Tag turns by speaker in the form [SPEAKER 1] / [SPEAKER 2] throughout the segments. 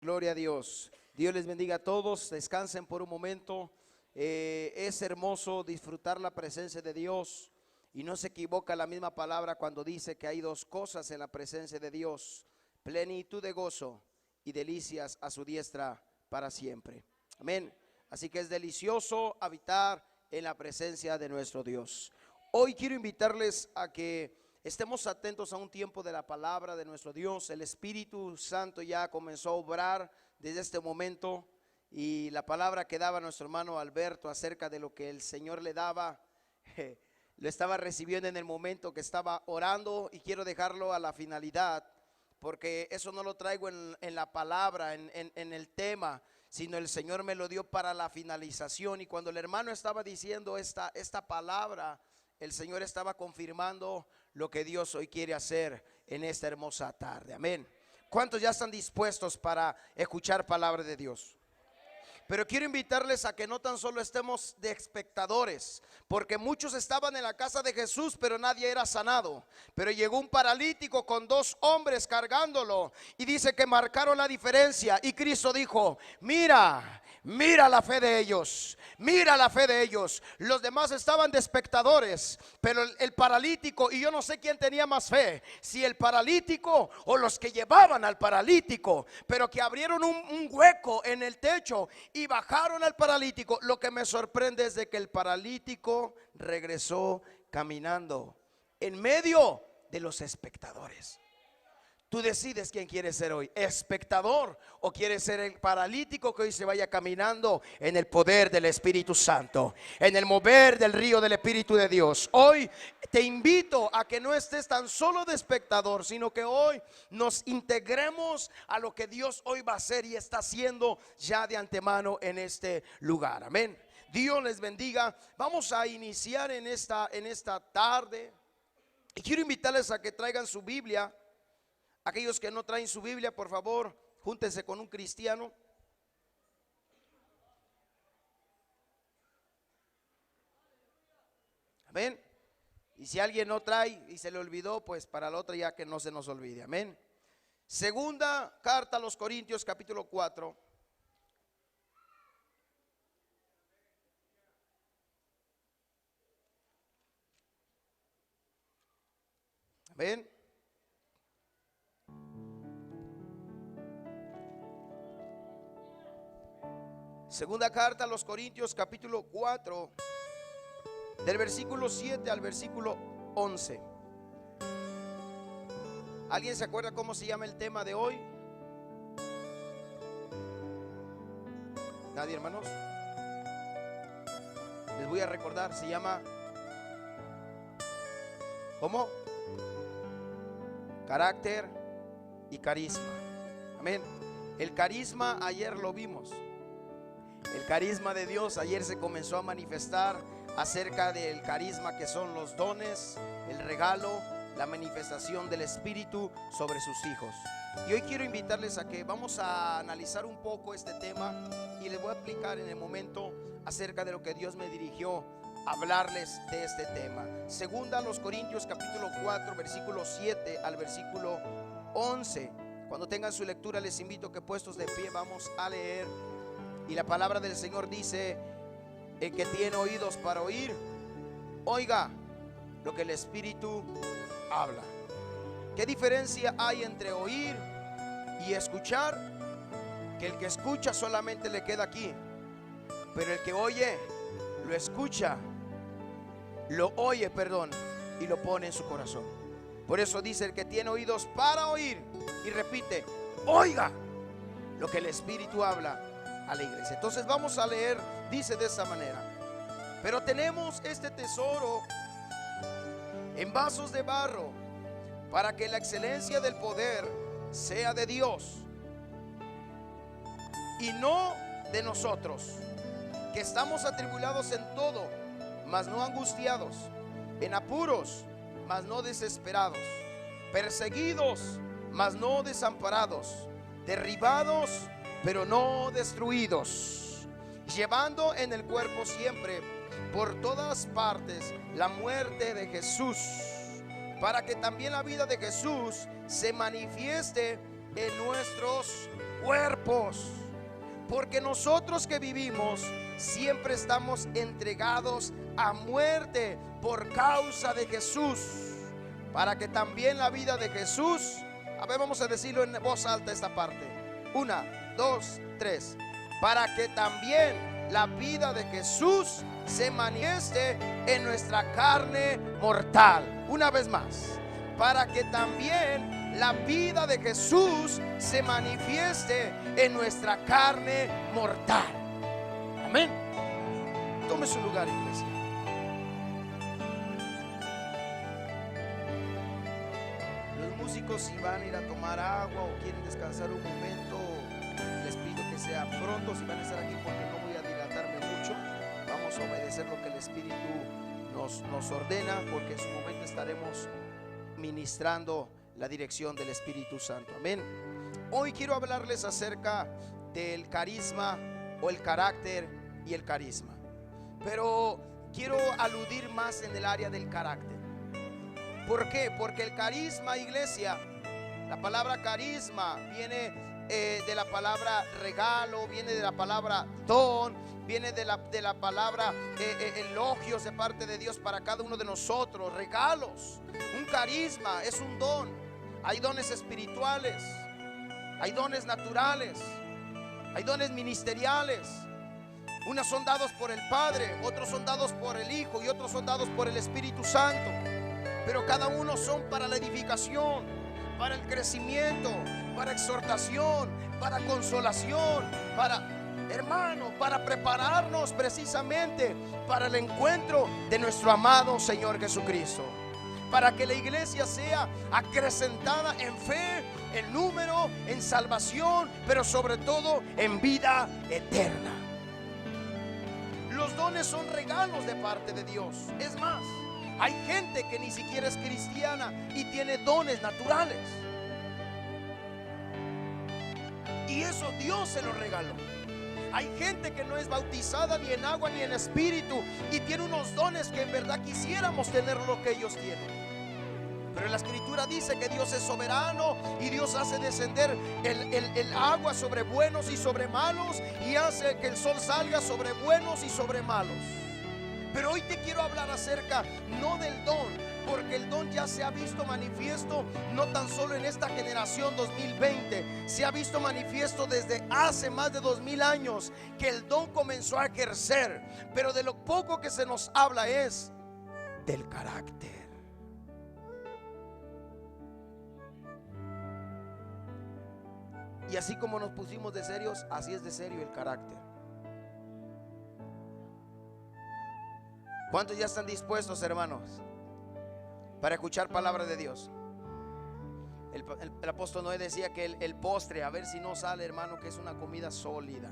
[SPEAKER 1] Gloria a Dios. Dios les bendiga a todos. Descansen por un momento. Es hermoso disfrutar la presencia de Dios. Y no se equivoca la misma palabra cuando dice que hay dos cosas en la presencia de Dios: plenitud de gozo y delicias a su diestra para siempre. Amén. Así que es delicioso habitar en la presencia de nuestro Dios. Hoy quiero invitarles a que estemos atentos a un tiempo de la palabra de nuestro Dios. El Espíritu Santo ya comenzó a obrar desde este momento, y la palabra que daba nuestro hermano Alberto acerca de lo que el Señor le daba, lo estaba recibiendo en el momento que estaba orando, y quiero dejarlo a la finalidad, porque eso no lo traigo en la palabra, en el tema, sino el Señor me lo dio para la finalización. Y cuando el hermano estaba diciendo esta palabra, el Señor estaba confirmando lo que Dios hoy quiere hacer en esta hermosa tarde. Amén. ¿Cuántos ya están dispuestos para escuchar palabra de Dios? Pero quiero invitarles a que no tan solo estemos de espectadores, porque muchos estaban en la casa de Jesús, pero nadie era sanado. Pero llegó un paralítico con dos hombres cargándolo, y dice que marcaron la diferencia. Y Cristo dijo: mira la fe de ellos, mira la fe de ellos. Los demás estaban de espectadores, pero el paralítico, y yo no sé quién tenía más fe, si el paralítico o los que llevaban al paralítico, pero que abrieron un hueco en el techo y bajaron al paralítico. Lo que me sorprende es de que el paralítico regresó caminando en medio de los espectadores. Tú decides quién quieres ser hoy: espectador, o quieres ser el paralítico que hoy se vaya caminando en el poder del Espíritu Santo, en el mover del río del Espíritu de Dios. Hoy te invito a que no estés tan solo de espectador, sino que hoy nos integremos a lo que Dios hoy va a hacer y está haciendo ya de antemano en este lugar. Amén. Dios les bendiga. Vamos a iniciar en esta tarde, y quiero invitarles a que traigan su Biblia. Aquellos que no traen su Biblia, por favor, júntense con un cristiano. Amén. Y si alguien no trae y se le olvidó, pues para la otra ya que no se nos olvide. Amén. Segunda carta a los Corintios, capítulo 4. Amén. Segunda carta a los Corintios, capítulo 4, del versículo 7 al versículo 11. ¿Alguien se acuerda cómo se llama el tema de hoy? ¿Nadie, hermanos? Les voy a recordar, se llama ¿cómo? Carácter y carisma. Amén. El carisma ayer lo vimos. El carisma de Dios ayer se comenzó a manifestar acerca del carisma que son los dones, el regalo, la manifestación del Espíritu sobre sus hijos. Y hoy quiero invitarles a que vamos a analizar un poco este tema, y les voy a explicar en el momento acerca de lo que Dios me dirigió a hablarles de este tema. Segunda a los Corintios, capítulo 4, versículo 7 al versículo 11. Cuando tengan su lectura, les invito a que, puestos de pie, vamos a leer. Y la palabra del Señor dice: el que tiene oídos para oír, oiga lo que el Espíritu habla. ¿Qué diferencia hay entre oír y escuchar? Que el que escucha solamente le queda aquí, pero el que oye, lo escucha, lo oye, y lo pone en su corazón. Por eso dice: el que tiene oídos para oír, y repite: oiga lo que el Espíritu habla a la iglesia. Entonces vamos a leer, dice de esa manera: pero tenemos este tesoro en vasos de barro, para que la excelencia del poder sea de Dios y no de nosotros, que estamos atribulados en todo, mas no angustiados, en apuros, mas no desesperados, perseguidos, mas no desamparados, derribados, pero no destruidos, llevando en el cuerpo siempre por todas partes la muerte de Jesús, para que también la vida de Jesús se manifieste en nuestros cuerpos. Porque nosotros que vivimos siempre estamos entregados a muerte por causa de Jesús, para que también la vida de Jesús, a ver, vamos a decirlo en voz alta esta parte. 1, 2, 3. Para que también la vida de Jesús se manifieste en nuestra carne mortal. Una vez más. Para que también la vida de Jesús se manifieste en nuestra carne mortal. Amén. Tome su lugar, iglesia. Los músicos, si van a ir a tomar agua o quieren descansar un momento, les pido que sea pronto. Si van a estar aquí, porque no voy a dilatarme mucho, vamos a obedecer lo que el Espíritu nos ordena, porque en su momento estaremos ministrando la dirección del Espíritu Santo. Amén. Hoy quiero hablarles acerca del carisma o el carácter y el carisma, pero quiero aludir más en el área del carácter. ¿Por qué? Porque el carisma, iglesia, la palabra carisma viene de la palabra regalo, viene de la palabra don, viene de la palabra elogios de parte de Dios para cada uno de nosotros, regalos. Un carisma es un don. Hay dones espirituales, hay dones naturales, hay dones ministeriales. Unos son dados por el Padre, otros son dados por el Hijo y otros son dados por el Espíritu Santo. Pero cada uno son para la edificación, para el crecimiento, para exhortación, para consolación, para prepararnos precisamente para el encuentro de nuestro amado Señor Jesucristo, para que la iglesia sea acrecentada en fe, en número, en salvación, pero sobre todo en vida eterna. Los dones son regalos de parte de Dios. Es más, hay gente que ni siquiera es cristiana y tiene dones naturales, y eso Dios se lo regaló. Hay gente que no es bautizada ni en agua ni en espíritu y tiene unos dones que en verdad quisiéramos tener lo que ellos tienen. Pero la escritura dice que Dios es soberano y Dios hace descender el agua sobre buenos y sobre malos, y hace que el sol salga sobre buenos y sobre malos. Pero hoy te quiero hablar acerca no del don, porque el don ya se ha visto manifiesto no tan solo en esta generación 2020, se ha visto manifiesto desde hace más de 2000 años que el don comenzó a ejercer. Pero de lo poco que se nos habla es del carácter. Y así como nos pusimos de serios, así es de serio el carácter. ¿Cuántos ya están dispuestos, hermanos, para escuchar palabra de Dios? El apóstol Noé decía que el postre, a ver si no sale, hermano, que es una comida sólida.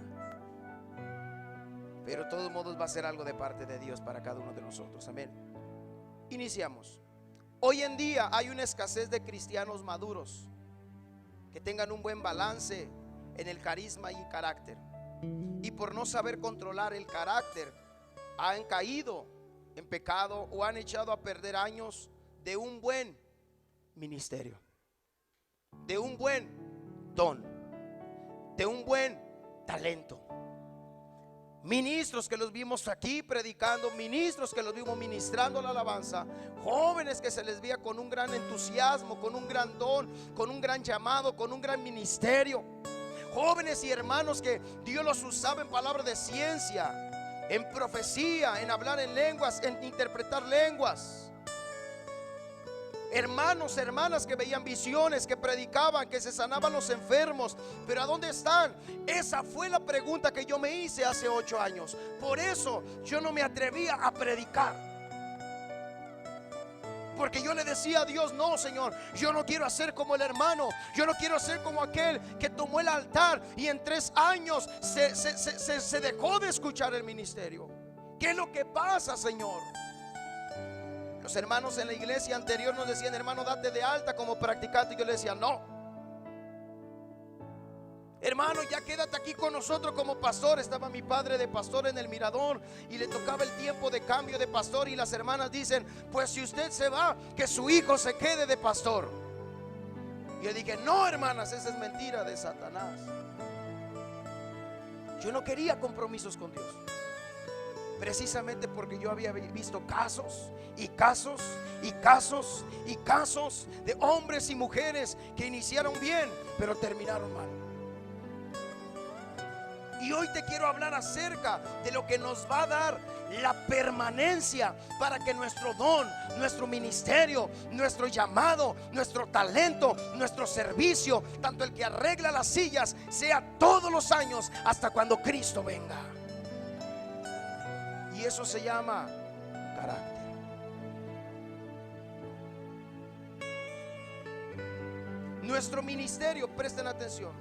[SPEAKER 1] Pero de todos modos va a ser algo de parte de Dios para cada uno de nosotros. Amén. Iniciamos. Hoy en día hay una escasez de cristianos maduros que tengan un buen balance en el carisma y el carácter. Y por no saber controlar el carácter, han caído en pecado o han echado a perder años de un buen ministerio, de un buen don, de un buen talento. Ministros que los vimos aquí predicando, ministros que los vimos ministrando la alabanza, jóvenes que se les veía con un gran entusiasmo, con un gran don, con un gran llamado, con un gran ministerio. Jóvenes y hermanos que Dios los usaba en palabra de ciencia, en profecía, en hablar en lenguas, en interpretar lenguas. Hermanos, hermanas que veían visiones, que predicaban, que se sanaban los enfermos. Pero ¿a dónde están? Esa fue la pregunta que yo me hice hace 8 años. Por eso yo no me atrevía a predicar, porque yo le decía a Dios: no, Señor, yo no quiero hacer como el hermano, yo no quiero ser como aquel que tomó el altar y en 3 años se dejó de escuchar el ministerio. ¿Qué es lo que pasa, Señor? Los hermanos en la iglesia anterior nos decían: hermano, date de alta como practicante. Y yo le decía: no, hermano, ya quédate aquí con nosotros como pastor. Estaba mi padre de pastor en el Mirador y le tocaba el tiempo de cambio de pastor, y las hermanas dicen: pues si usted se va, que su hijo se quede de pastor. Yo dije, no, hermanas, esa es mentira de Satanás. Yo no quería compromisos con Dios, precisamente porque yo había visto casos y casos y casos y casos de hombres y mujeres que iniciaron bien, pero terminaron mal. Y hoy te quiero hablar acerca de lo que nos va a dar la permanencia para que nuestro don, nuestro ministerio, nuestro llamado, nuestro talento, nuestro servicio, tanto el que arregla las sillas, sea todos los años hasta cuando Cristo venga. Y eso se llama carácter. Nuestro ministerio, presten atención,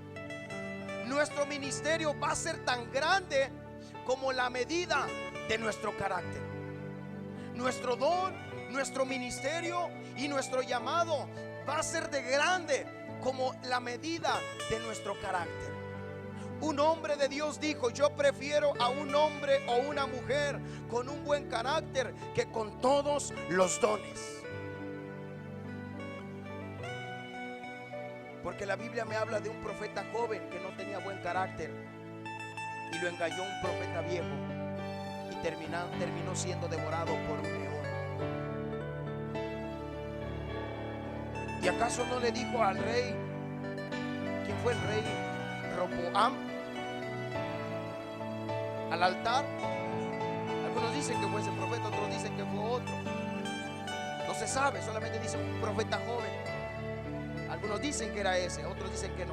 [SPEAKER 1] nuestro ministerio va a ser tan grande como la medida de nuestro carácter. Nuestro don, nuestro ministerio y nuestro llamado va a ser de grande como la medida de nuestro carácter. Un hombre de Dios dijo: yo prefiero a un hombre o una mujer con un buen carácter que con todos los dones. Porque la Biblia me habla de un profeta joven que no tenía buen carácter y lo engañó un profeta viejo y terminó siendo devorado por un león. ¿Y acaso no le dijo al rey? ¿Quién fue el rey? Roboam, al altar. Algunos dicen que fue ese profeta, otros dicen que fue otro. No se sabe, solamente dice un profeta joven. Algunos dicen que era ese, otros dicen que no.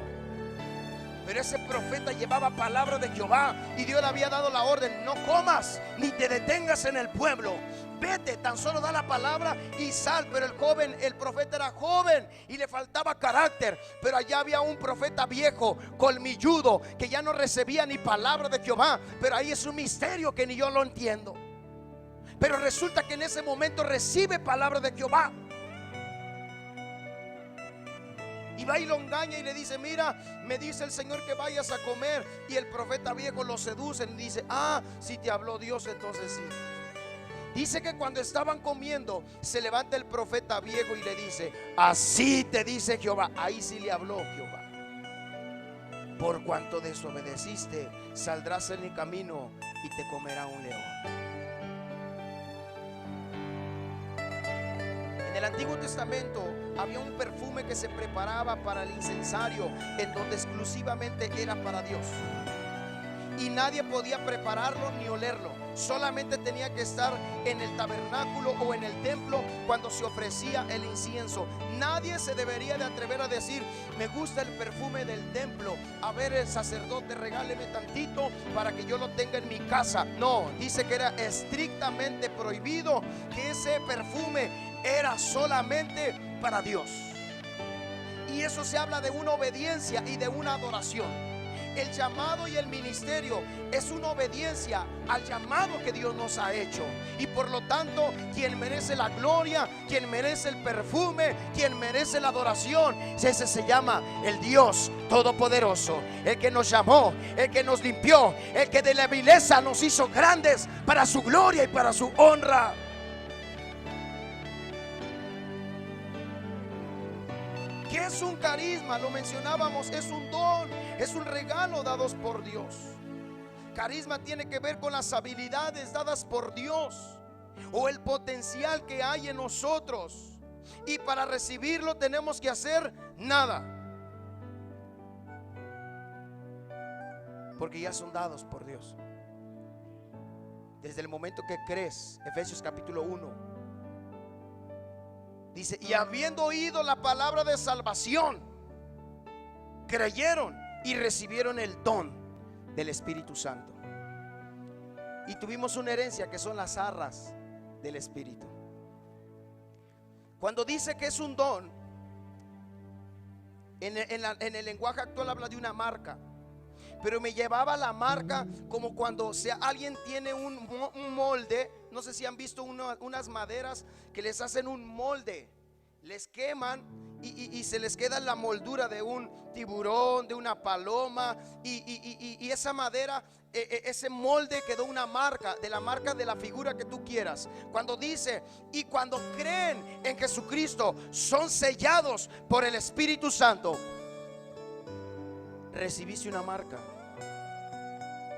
[SPEAKER 1] Pero ese profeta llevaba palabra de Jehová y Dios le había dado la orden: no comas ni te detengas en el pueblo, vete, tan solo da la palabra y sal. Pero el profeta era joven y le faltaba carácter. Pero allá había un profeta viejo, colmilludo, que ya no recibía ni palabra de Jehová. Pero ahí es un misterio que ni yo lo entiendo. Pero resulta que en ese momento recibe palabra de Jehová. Y va y lo engaña y le dice: mira, me dice el Señor que vayas a comer. Y el profeta viejo lo seduce y dice: ah, si te habló Dios, entonces sí. Dice que cuando estaban comiendo, se levanta el profeta viejo y le dice: así te dice Jehová. Ahí sí le habló Jehová: por cuanto desobedeciste, saldrás en el camino y te comerá un león. En el Antiguo Testamento había un perfume que se preparaba para el incensario, en donde exclusivamente era para Dios, y nadie podía prepararlo ni olerlo. Solamente tenía que estar en el tabernáculo o en el templo cuando se ofrecía el incienso. Nadie se debería de atrever a decir: me gusta el perfume del templo, a ver, el sacerdote, regáleme tantito para que yo lo tenga en mi casa. No, dice que era estrictamente prohibido, que ese perfume era solamente para Dios. Y eso se habla de una obediencia y de una adoración. El llamado y el ministerio es una obediencia al llamado que Dios nos ha hecho. Y por lo tanto, quien merece la gloria, quien merece el perfume, quien merece la adoración, ese se llama el Dios Todopoderoso, el que nos llamó, el que nos limpió, el que de la vileza nos hizo grandes para su gloria y para su honra. ¿Qué es un carisma? Lo mencionábamos, es un don, es un regalo dados por Dios. Carisma tiene que ver con las habilidades dadas por Dios o el potencial que hay en nosotros. Y para recibirlo tenemos que hacer nada, porque ya son dados por Dios. Desde el momento que crees, Efesios capítulo 1 dice: y habiendo oído la palabra de salvación, creyeron y recibieron el don del Espíritu Santo. Y tuvimos una herencia que son las arras del Espíritu. Cuando dice que es un don, en el lenguaje actual habla de una marca. Pero me llevaba la marca como cuando alguien tiene un molde. No sé si han visto unas maderas que les hacen un molde les queman y se les queda la moldura de un tiburón, de una paloma, y esa madera, ese molde quedó una marca, de la marca de la figura que tú quieras. Cuando dice, y cuando creen en Jesucristo, son sellados por el Espíritu Santo. Recibiste una marca,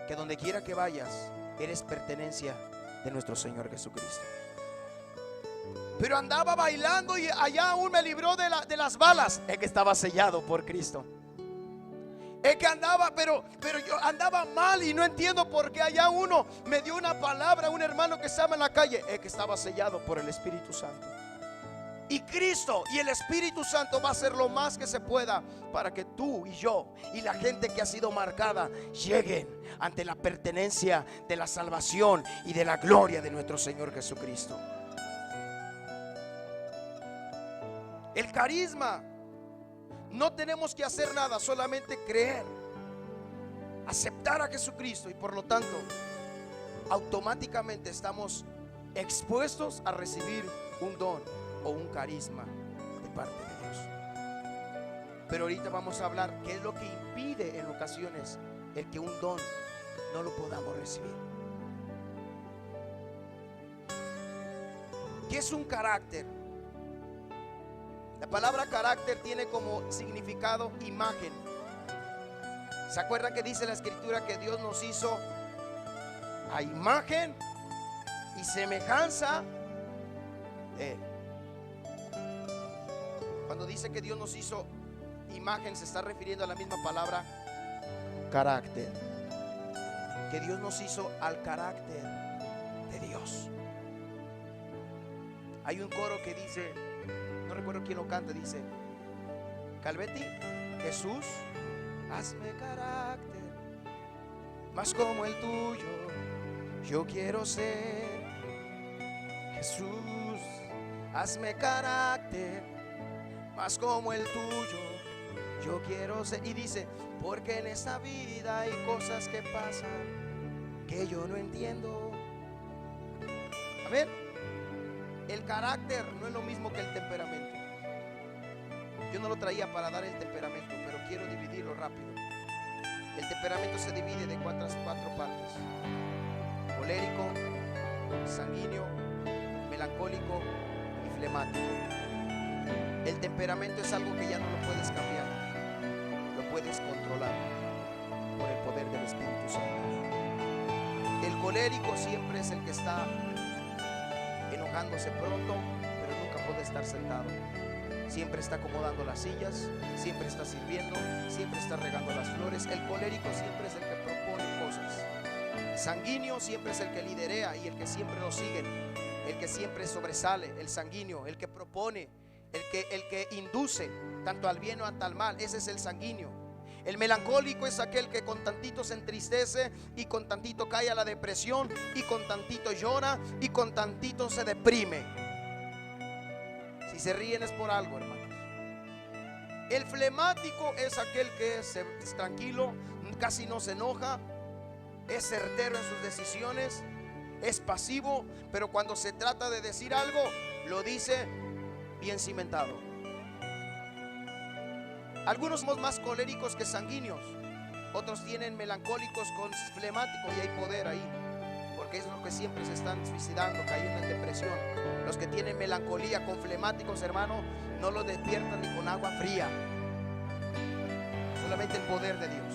[SPEAKER 1] que donde quiera que vayas, eres pertenencia de nuestro Señor Jesucristo. Pero andaba bailando y allá aún me libró de las balas. Es que estaba sellado por Cristo. Es que andaba, pero yo andaba mal y no entiendo por qué. Allá uno me dio una palabra, un hermano que estaba en la calle. Es que estaba sellado por el Espíritu Santo. Y Cristo y el Espíritu Santo va a hacer lo más que se pueda para que tú y yo y la gente que ha sido marcada lleguen ante la pertenencia de la salvación y de la gloria de nuestro Señor Jesucristo. El carisma, no tenemos que hacer nada, solamente creer, aceptar a Jesucristo, y por lo tanto automáticamente estamos expuestos a recibir un don o un carisma de parte de Dios. Pero ahorita vamos a hablar qué es lo que impide en ocasiones el que un don no lo podamos recibir. ¿Qué es un carácter? La palabra carácter tiene como significado imagen. ¿Se acuerdan que dice la Escritura que Dios nos hizo a imagen y semejanza de Él? Cuando dice que Dios nos hizo imagen, se está refiriendo a la misma palabra carácter. Que Dios nos hizo al carácter de Dios. Hay un coro que dice, no recuerdo quién lo canta, dice: Calvetti, Jesús, hazme carácter más como el tuyo, yo quiero ser. Jesús, hazme carácter más como el tuyo, yo quiero ser. Y dice, porque en esta vida hay cosas que pasan que yo no entiendo. A ver, el carácter no es lo mismo que el temperamento. Yo no lo traía para dar el temperamento, pero quiero dividirlo rápido. El temperamento se divide de cuatro partes: colérico, sanguíneo, melancólico y flemático. El temperamento es algo que ya no lo puedes cambiar, lo puedes controlar por el poder del Espíritu Santo. El colérico siempre es el que está enojándose pronto, pero nunca puede estar sentado. Siempre está acomodando las sillas, siempre está sirviendo, siempre está regando las flores. El colérico siempre es el que propone cosas. Sanguíneo siempre es el que liderea y el que siempre lo siguen, el que siempre sobresale. El sanguíneo, el que propone, el que induce tanto al bien o al mal. Ese es el sanguíneo. El melancólico es aquel que con tantito se entristece y con tantito cae a la depresión y con tantito llora y con tantito se deprime. Si se ríen es por algo, hermanos. El flemático es aquel que es tranquilo, casi no se enoja, es certero en sus decisiones, es pasivo, pero cuando se trata de decir algo, lo dice bien cimentado. Algunos somos más coléricos que sanguíneos, otros tienen melancólicos con flemático, y hay poder ahí, porque es lo que siempre se están suicidando, cayendo en depresión. Los que tienen melancolía con flemáticos, hermano, no los despiertan ni con agua fría, solamente el poder de Dios.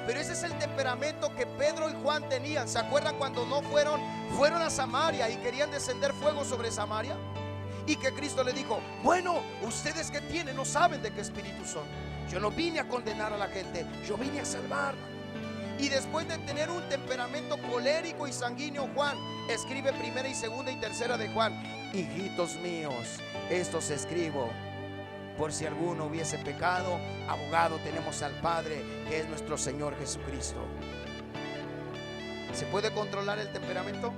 [SPEAKER 1] Pero ese es el temperamento que Pedro y Juan tenían. ¿Se acuerdan cuando no fueron a Samaria y querían descender fuego sobre Samaria? Y que Cristo le dijo: bueno, ustedes que tienen no saben de qué espíritu son. Yo no vine a condenar a la gente, yo vine a salvar. Y después de tener un temperamento colérico y sanguíneo, Juan escribe primera y segunda y tercera de Juan: hijitos míos, esto os escribo por si alguno hubiese pecado, abogado tenemos al Padre, que es nuestro Señor Jesucristo. ¿Se puede controlar el temperamento?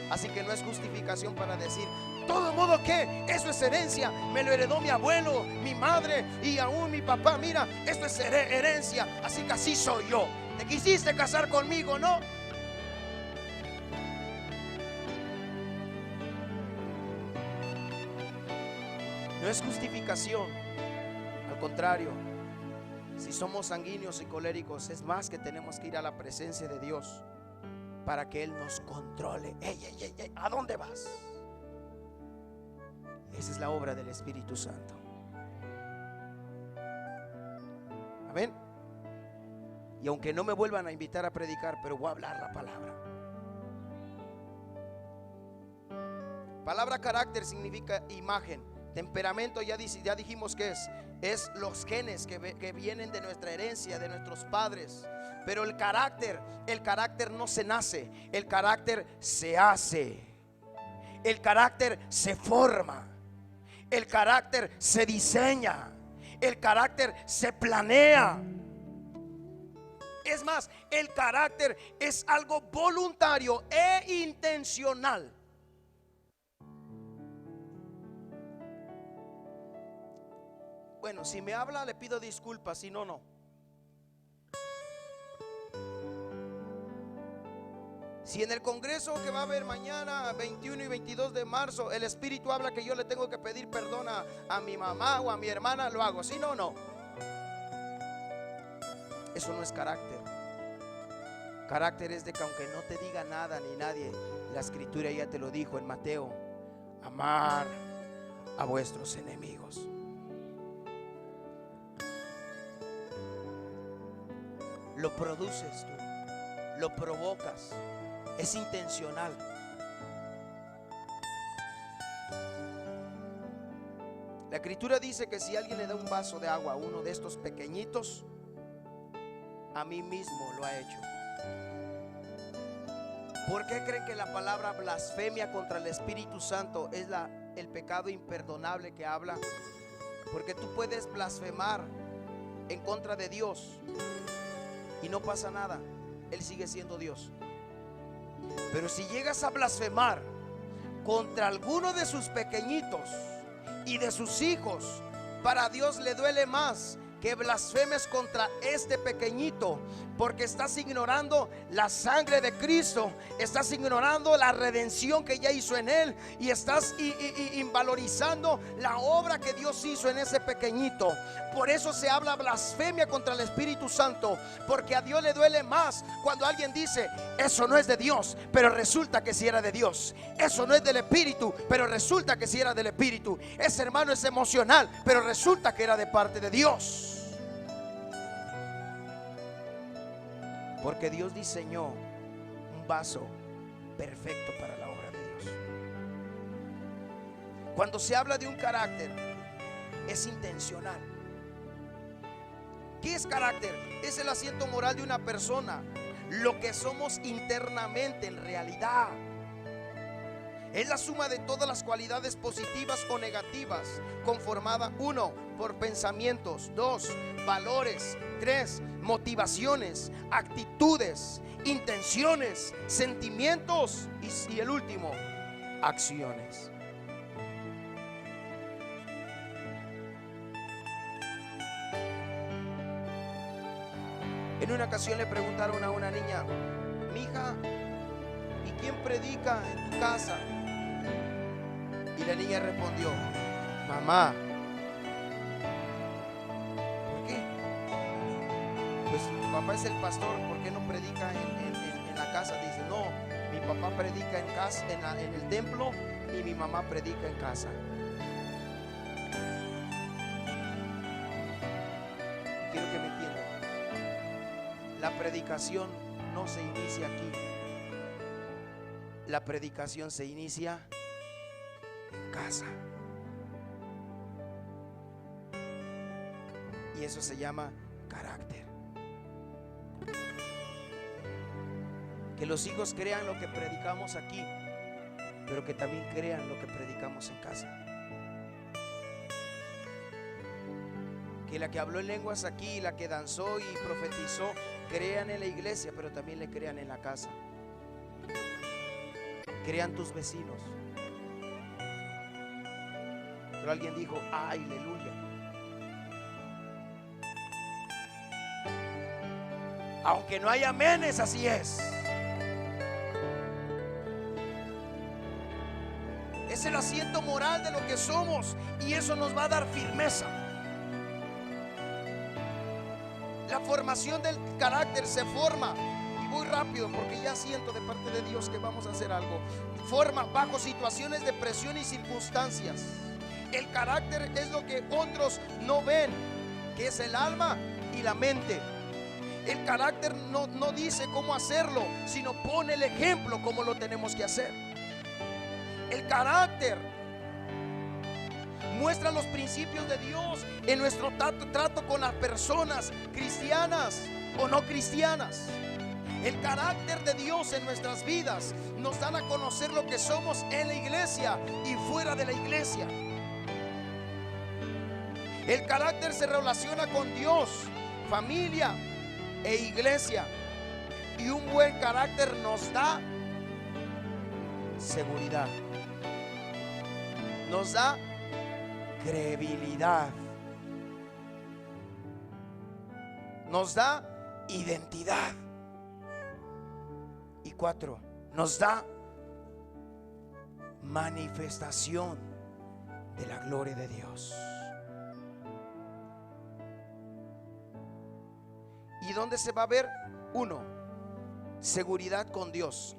[SPEAKER 1] Así que no es justificación para decir: todo modo que eso es herencia, me lo heredó mi abuelo, mi madre y aún mi papá. Mira, esto es herencia, así que así soy yo. Te quisiste casar conmigo, ¿no? No es justificación, al contrario. Si somos sanguíneos y coléricos, es más que tenemos que ir a la presencia de Dios para que Él nos controle. Ey, ey, ey, ey, ¿a dónde vas? Esa es la obra del Espíritu Santo. Amén. Y aunque no me vuelvan a invitar a predicar, pero voy a hablar la palabra. Palabra carácter significa imagen. Temperamento ya dijimos que es los genes que vienen de nuestra herencia, de nuestros padres. Pero el carácter no se nace, el carácter se hace. El carácter se forma. El carácter se diseña. El carácter se planea. Es más, el carácter es algo voluntario e intencional. Bueno, si me habla le pido disculpas, si no, no. Si en el congreso que va a haber mañana 21 y 22 de marzo el Espíritu habla que yo le tengo que pedir perdón a mi mamá o a mi hermana, lo hago. Si no, no. Eso no es carácter. Carácter es de que aunque no te diga nada ni nadie, la Escritura ya te lo dijo en Mateo: amar a vuestros enemigos. Lo produces tú, lo provocas, es intencional. La Escritura dice que si alguien le da un vaso de agua a uno de estos pequeñitos, a mí mismo lo ha hecho. ¿Por qué creen que la palabra blasfemia contra el Espíritu Santo es el pecado imperdonable que habla? Porque tú puedes blasfemar en contra de Dios y no pasa nada, Él sigue siendo Dios. Pero si llegas a blasfemar contra alguno de sus pequeñitos y de sus hijos, para Dios le duele más que blasfemes contra este pequeñito, porque estás ignorando la sangre de Cristo, estás ignorando la redención que ya hizo en Él, y estás invalorizando la obra que Dios hizo en ese pequeñito. Por eso se habla blasfemia contra el Espíritu Santo, porque a Dios le duele más cuando alguien dice: eso no es de Dios, pero resulta que sí era de Dios. Eso no es del Espíritu, pero resulta que sí era del Espíritu. Ese hermano es emocional, pero resulta que era de parte de Dios. Porque Dios diseñó un vaso perfecto para la obra de Dios. Cuando se habla de un carácter, es intencional. ¿Qué es carácter? Es el asiento moral de una persona, lo que somos internamente en realidad. Es la suma de todas las cualidades positivas o negativas, conformada 1 por pensamientos, 2 valores, 3 motivaciones, actitudes, intenciones, sentimientos y el último, acciones. En una ocasión le preguntaron a una niña: mija, ¿y quién predica en tu casa? Y la niña respondió: mamá. ¿Por qué? Pues tu papá es el pastor, ¿por qué no predica en la casa? Dice: no, mi papá predica en casa, en el templo, y mi mamá predica en casa. Quiero que me entiendan. La predicación no se inicia aquí. La predicación se inicia en casa. Y eso se llama carácter. Que los hijos crean lo que predicamos aquí, pero que también crean lo que predicamos en casa. Que la que habló en lenguas aquí, la que danzó y profetizó, crean en la iglesia, pero también le crean en la casa. Crean tus vecinos. Pero alguien dijo: aleluya. Aunque no haya amenes, así es. Es el asiento moral de lo que somos, y eso nos va a dar firmeza. La formación del carácter se forma, y voy rápido porque ya siento de parte de Dios que vamos a hacer algo. Forma bajo situaciones de presión y circunstancias. El carácter es lo que otros no ven, que es el alma y la mente. El carácter no dice cómo hacerlo, sino pone el ejemplo cómo lo tenemos que hacer. El carácter muestra los principios de Dios en nuestro trato con las personas, cristianas o no cristianas. El carácter de Dios en nuestras vidas nos dan a conocer lo que somos en la iglesia y fuera de la iglesia. El carácter se relaciona con Dios, familia e iglesia. Y un buen carácter nos da seguridad, nos da credibilidad, nos da identidad. Y 4, nos da manifestación de la gloria de Dios. ¿Y dónde se va a ver? 1, seguridad con Dios,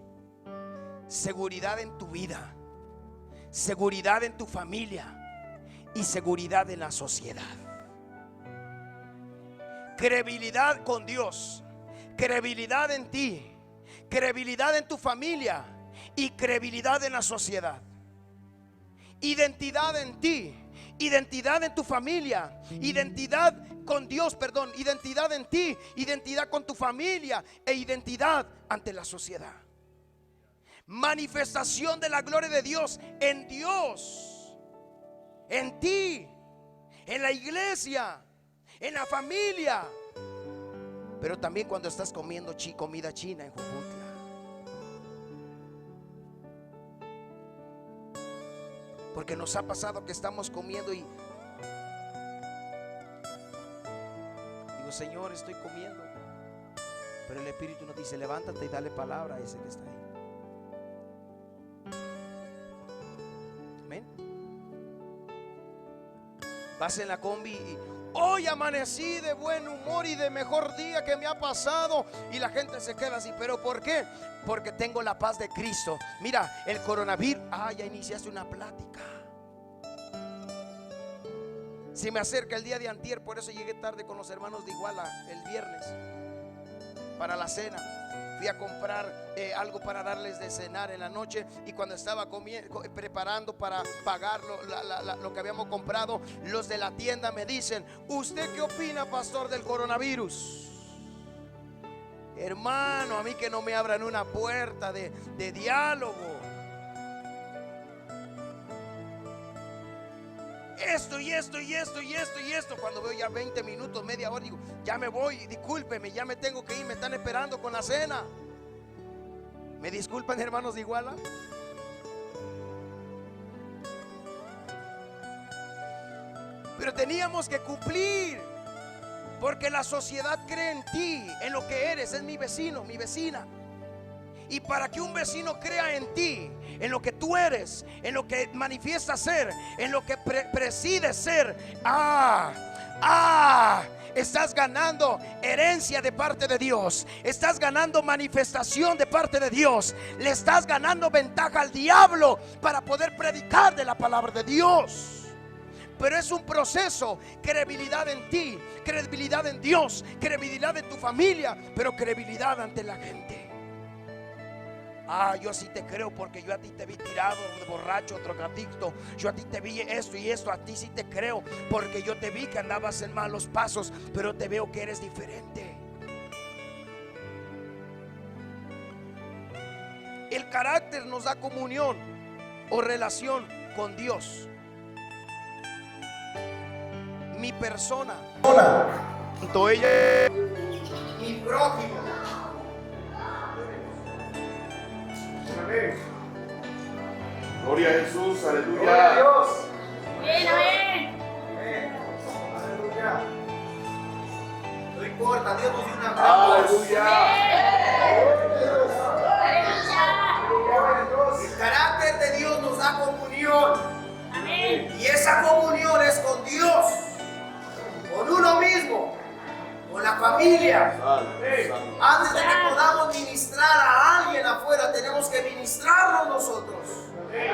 [SPEAKER 1] seguridad en tu vida, seguridad en tu familia y seguridad en la sociedad. Credibilidad con Dios, credibilidad en ti, credibilidad en tu familia y credibilidad en la sociedad. Identidad en ti, identidad en tu familia, identidad con Dios, perdón, identidad en ti, identidad con tu familia e identidad ante la sociedad. Manifestación de la gloria de Dios en Dios, en ti, en la iglesia, en la familia, pero también cuando estás comiendo comida china en Jojutla. Porque nos ha pasado que estamos comiendo y digo, Señor, estoy comiendo, pero el Espíritu nos dice, levántate y dale palabra a ese que está ahí. Amén. Vas en la combi y hoy amanecí de buen humor y de mejor día que me ha pasado, y la gente se queda así, ¿pero por qué? Porque tengo la paz de Cristo. Mira, el coronavirus, ya iniciaste una plática. Se me acerca el día de antier, por eso llegué tarde con los hermanos de Iguala el viernes para la cena. Fui a comprar algo para darles de cenar en la noche, y cuando estaba preparando para pagar lo que habíamos comprado, los de la tienda me dicen, ¿usted qué opina, pastor, del coronavirus? Hermano, a mí que no me abran una puerta de diálogo. Esto y esto y esto y esto y esto. Cuando veo ya 20 minutos, media hora, digo, ya me voy, discúlpeme, ya me tengo que ir, me están esperando con la cena. ¿Me disculpan, hermanos de Iguala? Pero teníamos que cumplir, porque la sociedad cree en ti, en lo que eres. Es mi vecino, mi vecina. Y para que un vecino crea en ti, en lo que tú eres, en lo que manifiestas ser, en lo que presides ser, estás ganando herencia de parte de Dios, estás ganando manifestación de parte de Dios, le estás ganando ventaja al diablo para poder predicar de la palabra de Dios. Pero es un proceso: credibilidad en ti, credibilidad en Dios, credibilidad en tu familia, pero credibilidad ante la gente. Yo sí te creo, porque yo a ti te vi tirado de borracho, drogadicto. Yo a ti te vi esto y esto. A ti sí te creo, porque yo te vi que andabas en malos pasos, pero te veo que eres diferente. El carácter nos da comunión o relación con Dios. Mi persona, ella, mi prójimo.
[SPEAKER 2] Gloria a Jesús, aleluya.
[SPEAKER 1] Gloria a Dios.
[SPEAKER 3] Amén, amén.
[SPEAKER 1] Aleluya. No importa, Dios nos dio una gran voz.
[SPEAKER 2] Aleluya.
[SPEAKER 1] El carácter de Dios nos da comunión.
[SPEAKER 4] comunión.
[SPEAKER 3] Amén.
[SPEAKER 4] Y esa comunión es con Dios, con uno mismo, con la familia. Antes de que podamos ministrar a alguien afuera, tenemos que ministrarnos nosotros.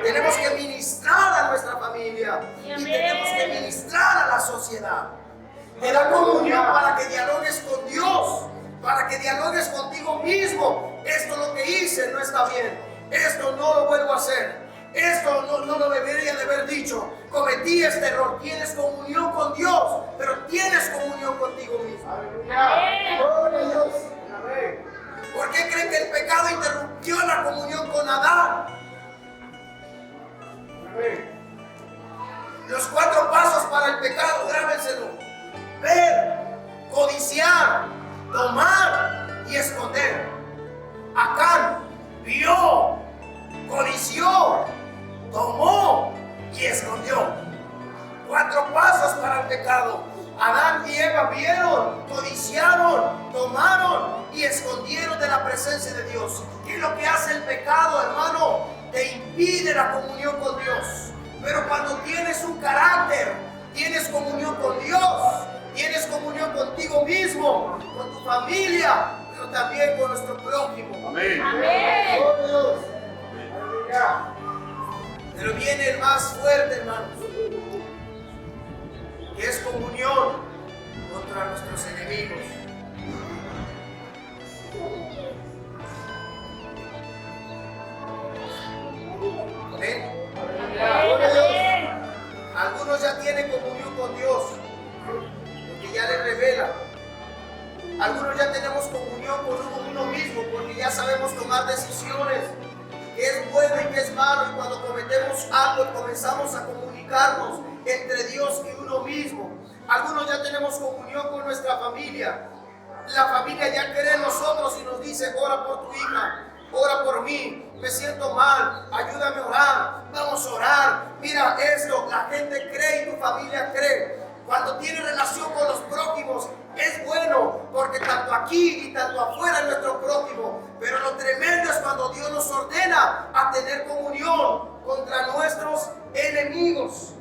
[SPEAKER 4] Tenemos que ministrar a nuestra familia y tenemos que ministrar a la sociedad. Te da comunión para que dialogues con Dios, para que dialogues contigo mismo. Esto lo que hice no está bien, esto no lo vuelvo a hacer, esto no lo debería de haber dicho, cometí este error. Tienes comunión con Dios, pero tienes comunión contigo mismo. ¿Por qué creen que el pecado interrumpió la comunión con Adán? Los 4 pasos para el pecado, grábenselo: ver, codiciar, tomar y esconder. Acán vio, codició, tomó y escondió. 4 pasos para el pecado. Adán y Eva vieron, codiciaron, tomaron y escondieron de la presencia de Dios. ¿Qué es lo que hace el pecado, hermano? Te impide la comunión con Dios. Pero cuando tienes un carácter, tienes comunión con Dios, tienes comunión contigo mismo, con tu familia, pero también con nuestro prójimo.
[SPEAKER 2] Amén.
[SPEAKER 3] Amén.
[SPEAKER 4] Pero viene el más fuerte, hermanos, que es comunión contra nuestros enemigos. Amén.
[SPEAKER 3] Amén.
[SPEAKER 4] Algunos ya tienen comunión con Dios, porque ya les revela. Algunos ya tenemos comunión con uno mismo, porque ya sabemos tomar decisiones, qué es bueno y qué es malo. Y cuando cometemos algo, comenzamos a comunicarnos entre Dios y uno mismo. Algunos ya tenemos comunión con nuestra familia. La familia ya cree en nosotros y nos dice: ora por tu hija, ora por mí, me siento mal, ayúdame a orar, vamos a orar, mira esto. La gente cree y tu familia cree. Cuando tienes relación con los prójimos es bueno, porque tanto aquí y tanto afuera es nuestro prójimo. Pero lo tremendo es cuando Dios nos ordena a tener comunión contra nuestros enemigos.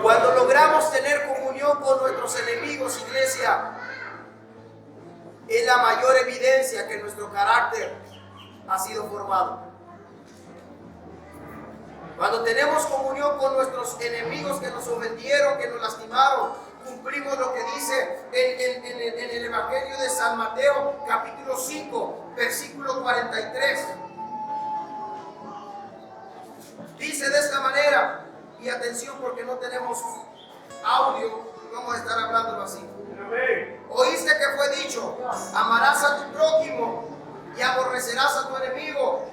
[SPEAKER 4] Cuando logramos tener comunión con nuestros enemigos, iglesia, es la mayor evidencia que nuestro carácter ha sido formado. Cuando tenemos comunión con nuestros enemigos que nos ofendieron, que nos lastimaron, cumplimos lo que dice en el Evangelio de San Mateo, capítulo 5, versículo 43. Dice de esta manera, y atención porque no tenemos audio, vamos a estar hablándolo así. Oíste que fue dicho: amarás a tu prójimo y aborrecerás a tu enemigo.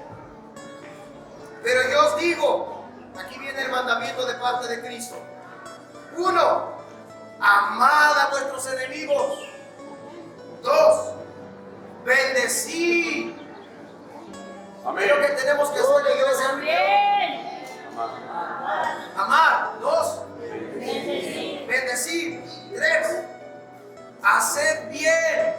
[SPEAKER 4] Pero yo os digo, aquí viene el mandamiento de parte de Cristo. 1, amad a vuestros enemigos. 2, bendecid.
[SPEAKER 2] Amén.
[SPEAKER 4] Es lo que tenemos que hacer, iglesia.
[SPEAKER 3] Amén.
[SPEAKER 4] Amar. 2,
[SPEAKER 3] Bendecir.
[SPEAKER 4] bendecid. 3, haced bien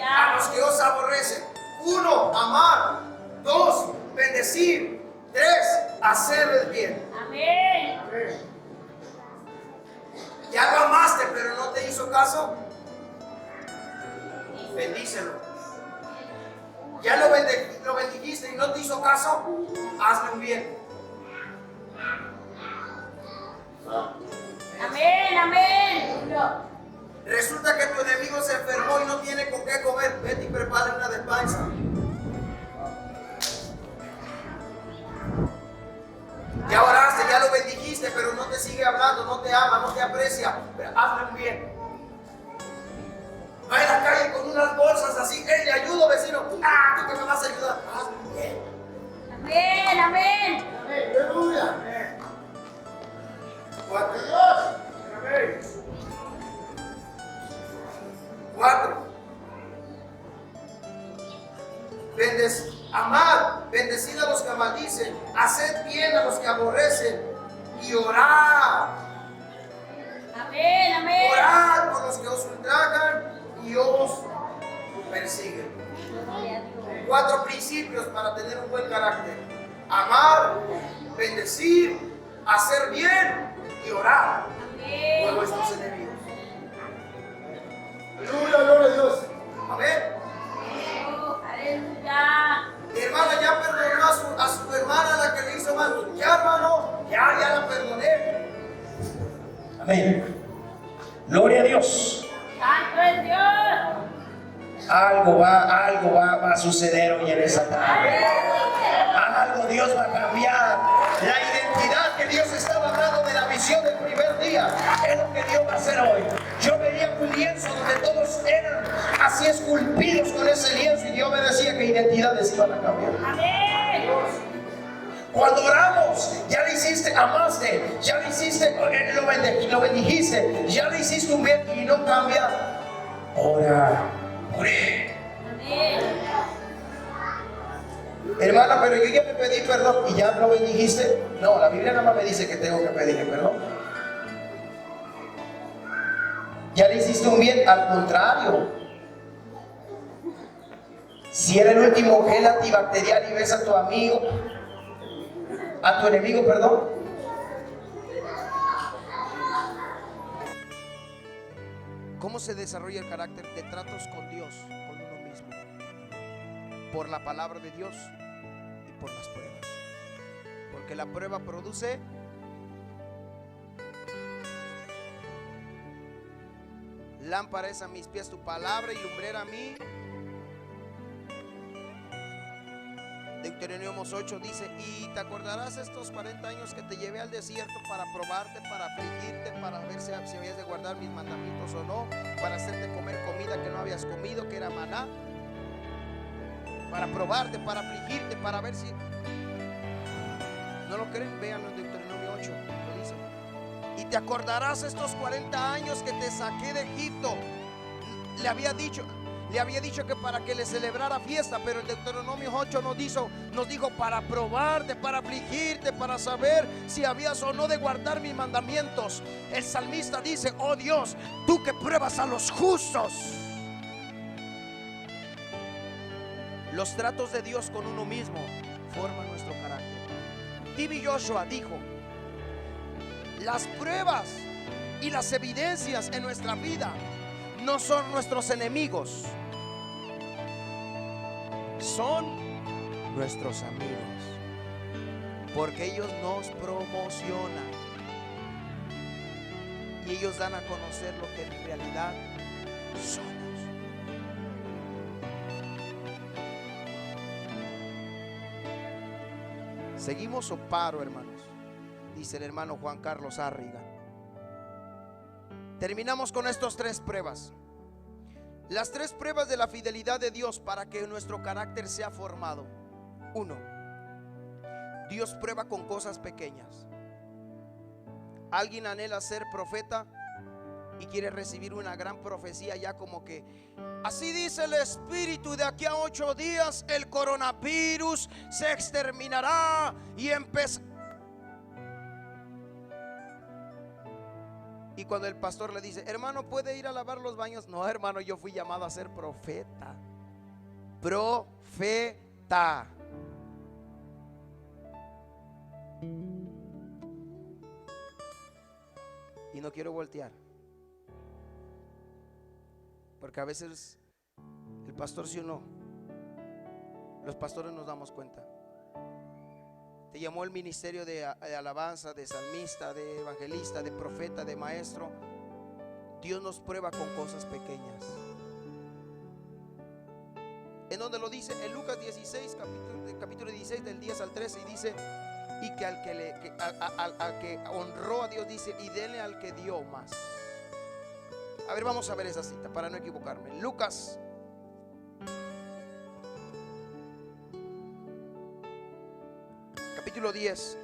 [SPEAKER 4] a los que os aborrecen. 1, amar. 2, bendecir. 3, hacer el bien.
[SPEAKER 3] Amén.
[SPEAKER 4] Ya lo amaste, pero no te hizo caso. Bendícelo. Ya lo bendijiste y no te hizo caso. Hazle un bien.
[SPEAKER 3] Amén. Amén.
[SPEAKER 4] Resulta que tu enemigo se enfermó y no tiene con qué comer. Vete y prepara una despensa. Ya oraste, ya lo bendijiste, pero no te sigue hablando, no te ama, no te aprecia. Pero hazle un bien. Va en la calle con unas bolsas así: le ayudo, vecino. ¿Tú que me vas a ayudar? Hazle un bien.
[SPEAKER 3] Amén. Amén.
[SPEAKER 4] Aleluya. 4. Amad, bendecid a los que maldicen, haced bien a los que aborrecen y orad.
[SPEAKER 3] Amén. Amén.
[SPEAKER 4] Orad por los que os ultrajan y os persiguen. 4 principios para tener un buen carácter. amar, bendecir, hacer bien y orar por nuestros enemigos.
[SPEAKER 5] Aleluya, gloria a Dios.
[SPEAKER 4] Amén.
[SPEAKER 3] Aleluya.
[SPEAKER 4] Mi hermana ya perdonó a su hermana, la que le hizo mal. Ya, hermano, ya la perdoné.
[SPEAKER 6] Amén. Gloria a Dios.
[SPEAKER 3] Santo es Dios.
[SPEAKER 6] Algo va a suceder hoy en esta tarde. Algo Dios va a cambiar. La identidad que Dios estaba hablando de la visión del primer día es lo que Dios va a hacer hoy. Yo veía un lienzo donde todos eran así esculpidos con ese lienzo y Dios me decía que identidades iban a cambiar.
[SPEAKER 3] Amén.
[SPEAKER 6] Cuando oramos, ya le hiciste, amaste, ya le hiciste, lo bendijiste, ya le hiciste un bien y no cambia. Ora, oré.
[SPEAKER 3] Amén.
[SPEAKER 6] Hermana, pero yo ya le pedí perdón y ya lo bendijiste. No, la Biblia nada más me dice que tengo que pedirle perdón. Ya le hiciste un bien, al contrario. Si era el último gel antibacterial y ves a tu amigo, a tu enemigo, perdón.
[SPEAKER 1] ¿Cómo se desarrolla el carácter? De tratos con Dios, con uno mismo, por la palabra de Dios y por las pruebas, porque la prueba produce lámpara es a mis pies tu palabra y lumbrera a mí. Deuteronomio 8 dice: y te acordarás estos 40 años que te llevé al desierto para probarte, para afligirte, para ver si habías de guardar mis mandamientos o no, para hacerte comer comida que no habías comido, que era maná, para probarte, para afligirte, para ver si... ¿No lo creen? Véanlo en Deuteronomio 8, lo dice. Y te acordarás estos 40 años que te saqué de Egipto. Le había dicho que para que le celebrara fiesta, pero en Deuteronomio 8 nos dijo para probarte, para afligirte, para saber si habías o no de guardar mis mandamientos. El salmista dice: oh Dios, tú que pruebas a los justos. Los tratos de Dios con uno mismo forman nuestro carácter. T.B. Joshua dijo: las pruebas y las evidencias en nuestra vida no son nuestros enemigos, son nuestros amigos, porque ellos nos promocionan y ellos dan a conocer lo que en realidad somos. Seguimos o paro, hermanos, dice el hermano Juan Carlos Arriga. Terminamos con estas 3 pruebas. Las 3 pruebas de la fidelidad de Dios para que nuestro carácter sea formado. 1. Dios prueba con cosas pequeñas. Alguien anhela ser profeta y quiere recibir una gran profecía, ya como que así dice el Espíritu, de aquí a 8 días el coronavirus se exterminará y Y cuando el pastor le dice: hermano, ¿puede ir a lavar los baños? No, hermano, yo fui llamado a ser profeta. Profeta. Y no quiero voltear, porque a veces el pastor sí o no, los pastores nos damos cuenta. Te llamó el ministerio de alabanza, de salmista, de evangelista, de profeta, de maestro. Dios nos prueba con cosas pequeñas. ¿En donde lo dice? En Lucas 16, capítulo 16, del 10 al 13, y dice: y que al que honró a Dios, dice: y denle al que dio más. A ver, vamos a ver esa cita para no equivocarme. Lucas capítulo 10,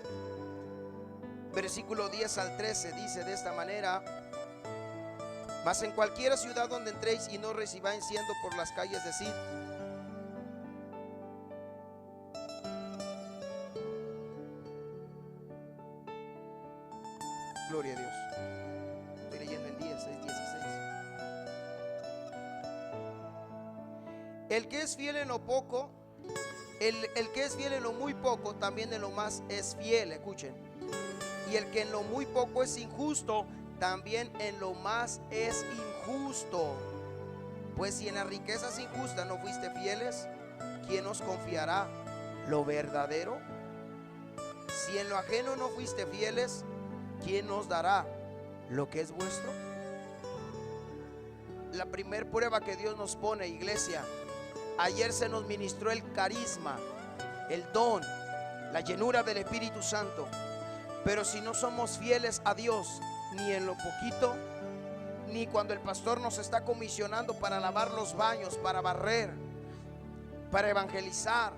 [SPEAKER 1] versículo 10 al 13, dice de esta manera: mas en cualquiera ciudad donde entréis y no recibáis siendo por las calles, decid: gloria a Dios. Estoy leyendo en 10, 16. El que es fiel en lo poco El que es fiel en lo muy poco, también en lo más es fiel, escuchen. Y el que en lo muy poco es injusto, también en lo más es injusto. Pues si en las riquezas injustas no fuiste fieles, ¿quién os confiará lo verdadero? Si en lo ajeno no fuiste fieles, ¿quién os dará lo que es vuestro? La primer prueba que Dios nos pone, iglesia, ayer se nos ministró el carisma, el don, la llenura del Espíritu Santo. Pero si no somos fieles a Dios, ni en lo poquito, ni cuando el pastor nos está comisionando para lavar los baños, para barrer, para evangelizar,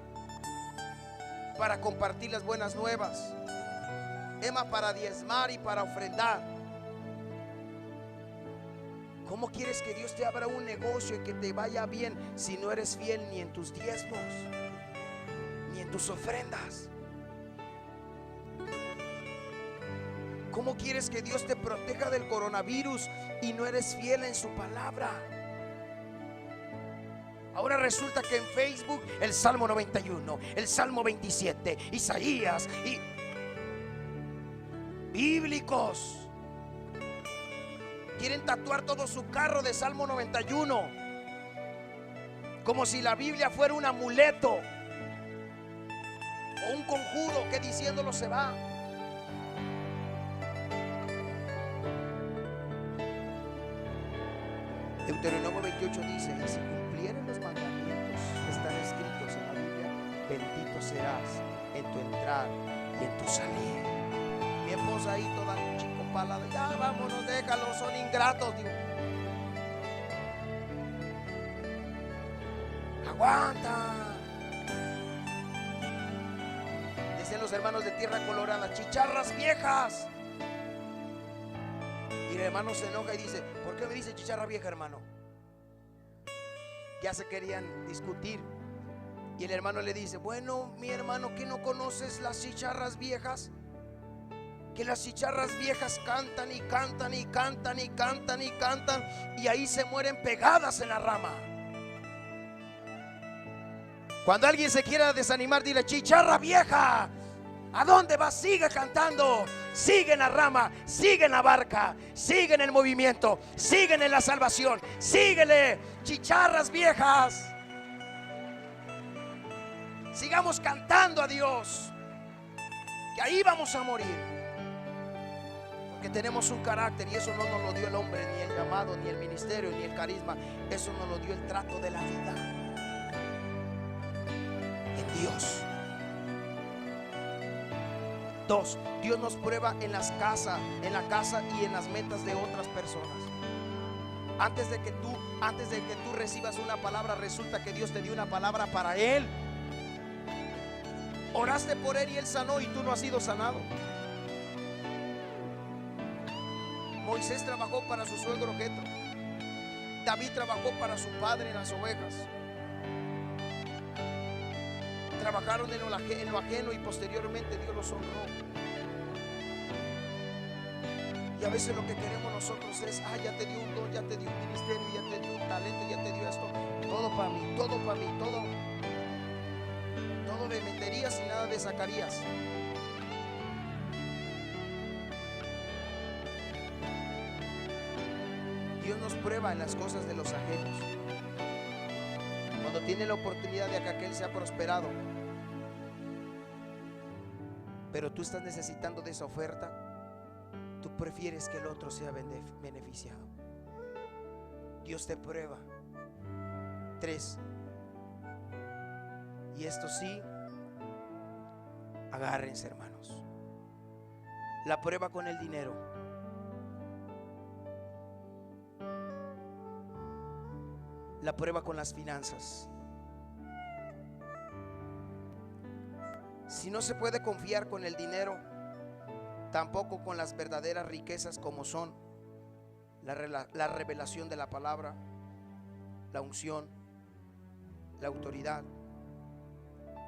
[SPEAKER 1] para compartir las buenas nuevas, para diezmar y para ofrendar. ¿Cómo quieres que Dios te abra un negocio y que te vaya bien si no eres fiel ni en tus diezmos, ni en tus ofrendas? ¿Cómo quieres que Dios te proteja del coronavirus y no eres fiel en su palabra? Ahora resulta que en Facebook el Salmo 91, el Salmo 27, Isaías y bíblicos. Quieren tatuar todo su carro de Salmo 91, como si la Biblia fuera un amuleto o un conjuro que diciéndolo se va. Deuteronomio 28 dice: y si cumplieres los mandamientos que están escritos en la Biblia, bendito serás en tu entrar y en tu salir. Mi esposa ahí toda chicopala, ya vámonos, déjalos, son ingratos. Digo, aguanta. Dicen los hermanos de Tierra Colorada: chicharras viejas. Y el hermano se enoja y dice: ¿por qué me dice chicharra vieja, hermano? Ya se querían discutir. Y el hermano le dice: bueno, mi hermano, ¿que no conoces las chicharras viejas? Que las chicharras viejas cantan y cantan y cantan y cantan y cantan, y ahí se mueren pegadas en la rama. Cuando alguien se quiera desanimar, dile: chicharra vieja, ¿a dónde vas? Sigue cantando, sigue en la rama, sigue en la barca, sigue en el movimiento, sigue en la salvación, síguele, chicharras viejas. Sigamos cantando a Dios, que ahí vamos a morir. Porque tenemos un carácter, y eso no nos lo dio el hombre, ni el llamado, ni el ministerio, ni el carisma. Eso nos lo dio el trato de la vida en Dios. 2, Dios nos prueba en la casa y en las metas de otras personas. Antes de que tú recibas una palabra, resulta que Dios te dio una palabra para él. Oraste por él y él sanó, y tú no has sido sanado. Moisés trabajó para su suegro Jetro. David trabajó para su padre en las ovejas. Trabajaron en lo ajeno y posteriormente Dios los honró. Y a veces lo que queremos nosotros es: ya te dio un don, ya te dio un ministerio, ya te dio un talento, ya te dio esto. Todo para mí, todo para mí, todo de meterías y nada de Zacarías. Dios nos prueba en las cosas de los ajenos. Cuando tiene la oportunidad de que aquel sea prosperado, pero tú estás necesitando de esa oferta, tú prefieres que el otro sea beneficiado. Dios te prueba. 3, y esto sí, agárrense, hermanos. La prueba con el dinero. La prueba con las finanzas. Si no se puede confiar con el dinero, tampoco con las verdaderas riquezas, como son la revelación de la palabra, la unción, la autoridad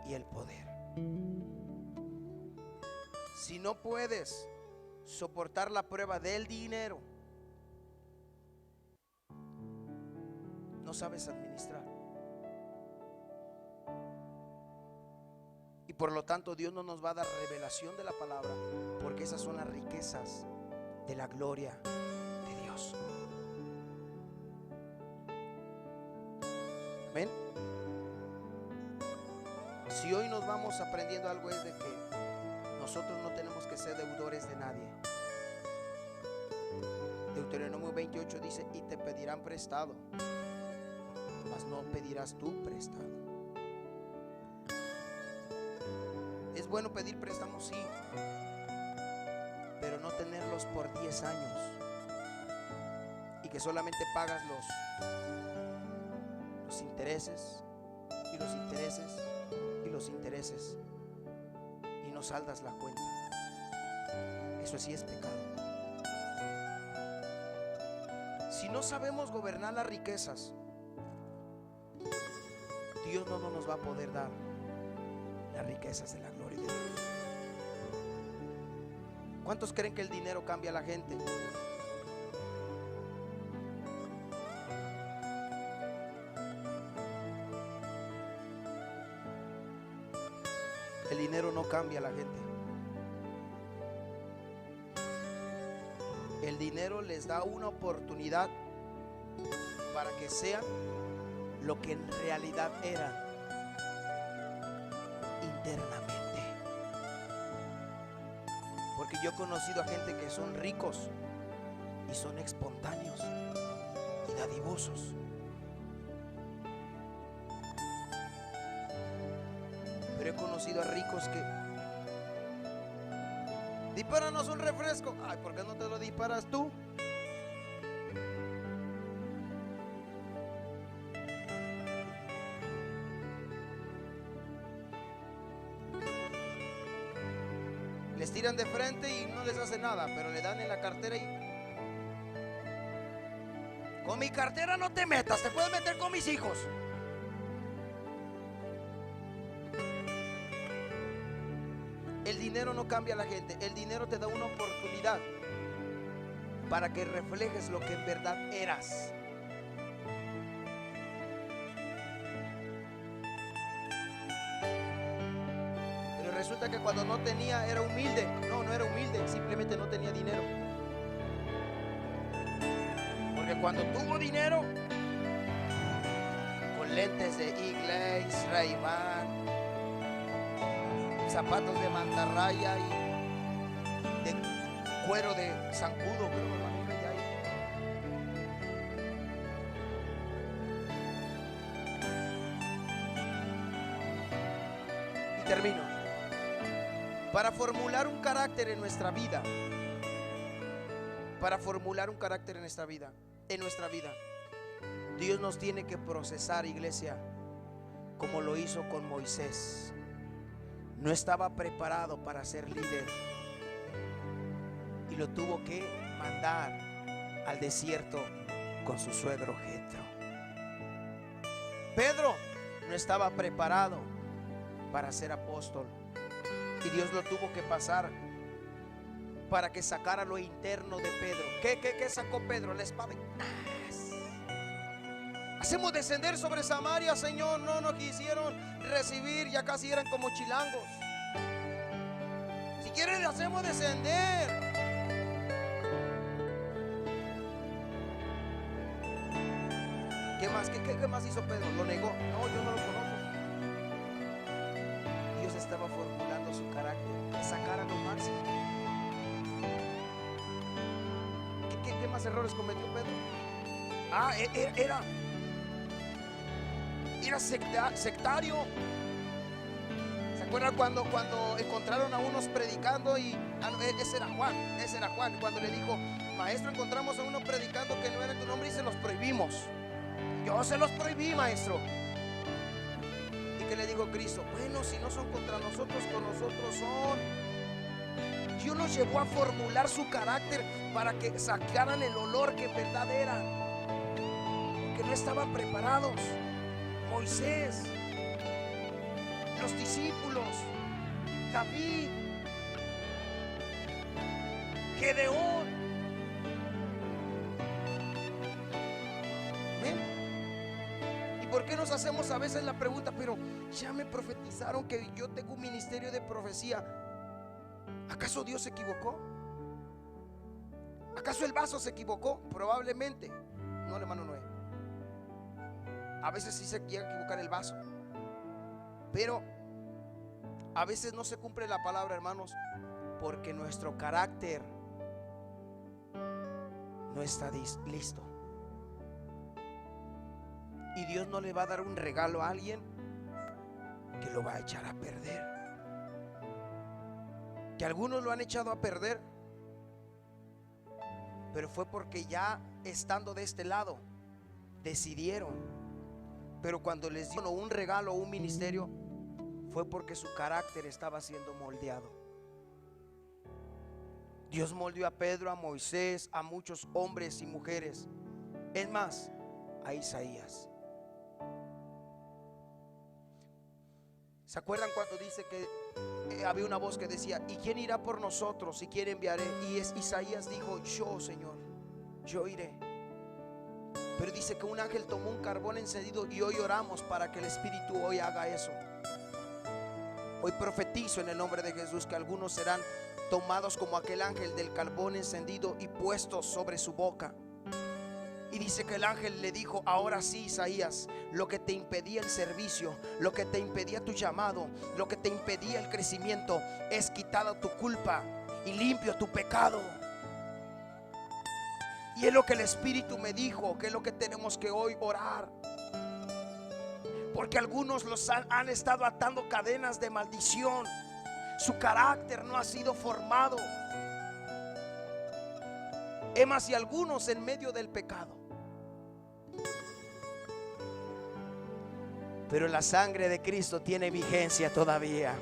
[SPEAKER 1] y el poder. Si no puedes soportar la prueba del dinero, no sabes administrar. por lo tanto Dios no nos va a dar revelación de la palabra, porque esas son las riquezas de la gloria de Dios. Amén. Si hoy nos vamos aprendiendo algo, es de que nosotros no tenemos que ser deudores de nadie. Deuteronomio 28 dice: y te pedirán prestado, mas no pedirás tú prestado. Es bueno pedir préstamos, sí, pero no tenerlos por 10 años y que solamente pagas los intereses y los intereses y los intereses y no saldas la cuenta. Eso sí es pecado. Si no sabemos gobernar las riquezas, Dios no nos va a poder dar las riquezas de la gloria de Dios. ¿Cuántos creen que el dinero cambia a la gente? El dinero no cambia a la gente. El dinero les da una oportunidad para que sean lo que en realidad eran internamente. Porque yo he conocido a gente que son ricos y son espontáneos y dadivosos. Pero he conocido a ricos que: dispáranos un refresco. Ay, ¿por qué no te lo disparas tú? Les tiran de frente y no les hace nada, pero le dan en la cartera y: con mi cartera no te metas, te puedes meter con mis hijos. El dinero no cambia a la gente. El dinero te da una oportunidad para que reflejes lo que en verdad eras. Pero resulta que cuando no tenía era humilde. No, no era humilde, simplemente no tenía dinero. Porque cuando tuvo dinero, con lentes de Inglaze, Ray-Ban, zapatos de mantarraya y de cuero de zancudo, creo que lo ya hay. Y termino. Para formular un carácter en nuestra vida, Dios nos tiene que procesar, iglesia, como lo hizo con Moisés. No estaba preparado para ser líder y lo tuvo que mandar al desierto con su suegro Jetro. Pedro no estaba preparado para ser apóstol y Dios lo tuvo que pasar para que sacara lo interno de Pedro. ¿Qué sacó Pedro? La espada. Hacemos descender sobre Samaria, Señor. No nos quisieron recibir, ya casi eran como chilangos. Si quieres, le hacemos descender. ¿Qué más? ¿Qué más hizo Pedro? ¿Lo negó? No, yo no lo conozco. Dios estaba formulando su carácter, que sacara lo máximo. ¿Qué más errores cometió Pedro? Era sectario. ¿Se acuerdan cuando encontraron a unos predicando y ese era Juan, cuando le dijo: maestro, encontramos a uno predicando que no era en tu nombre y se los prohibimos? Yo se los prohibí, maestro. ¿Y qué le dijo Cristo? Bueno, si no son contra nosotros, con nosotros son. Dios los llevó a formular su carácter para que sacaran el olor que en verdad eran, que no estaban preparados. Moisés, los discípulos, David, Gedeón. ¿Ven? ¿Y por qué nos hacemos a veces la pregunta, pero ya me profetizaron que yo tengo un ministerio de profecía? ¿Acaso Dios se equivocó? ¿Acaso el vaso se equivocó? Probablemente. No, hermano Noé. A veces sí se llega a equivocar el vaso, pero a veces no se cumple la palabra, hermanos, porque nuestro carácter no está listo. Y Dios no le va a dar un regalo a alguien que lo va a echar a perder. Que algunos lo han echado a perder, pero fue porque ya estando de este lado decidieron. Pero cuando les dio un regalo o un ministerio, fue porque su carácter estaba siendo moldeado. Dios moldeó a Pedro, a Moisés, a muchos hombres y mujeres. Es más, a Isaías. ¿Se acuerdan cuando dice que había una voz que decía: ¿y quién irá por nosotros? ¿Y quién enviaré? Y Isaías dijo: yo, Señor, yo iré. Pero dice que un ángel tomó un carbón encendido, y hoy oramos para que el Espíritu hoy haga eso. Hoy profetizo en el nombre de Jesús que algunos serán tomados como aquel ángel del carbón encendido y puestos sobre su boca. Y dice que el ángel le dijo: ahora sí, Isaías, lo que te impedía el servicio, lo que te impedía tu llamado, lo que te impedía el crecimiento, es quitada tu culpa y limpio tu pecado. Y es lo que el Espíritu me dijo, que es lo que tenemos que hoy orar. Porque algunos los han estado atando cadenas de maldición. Su carácter no ha sido formado. Y algunos en medio del pecado. Pero la sangre de Cristo tiene vigencia todavía.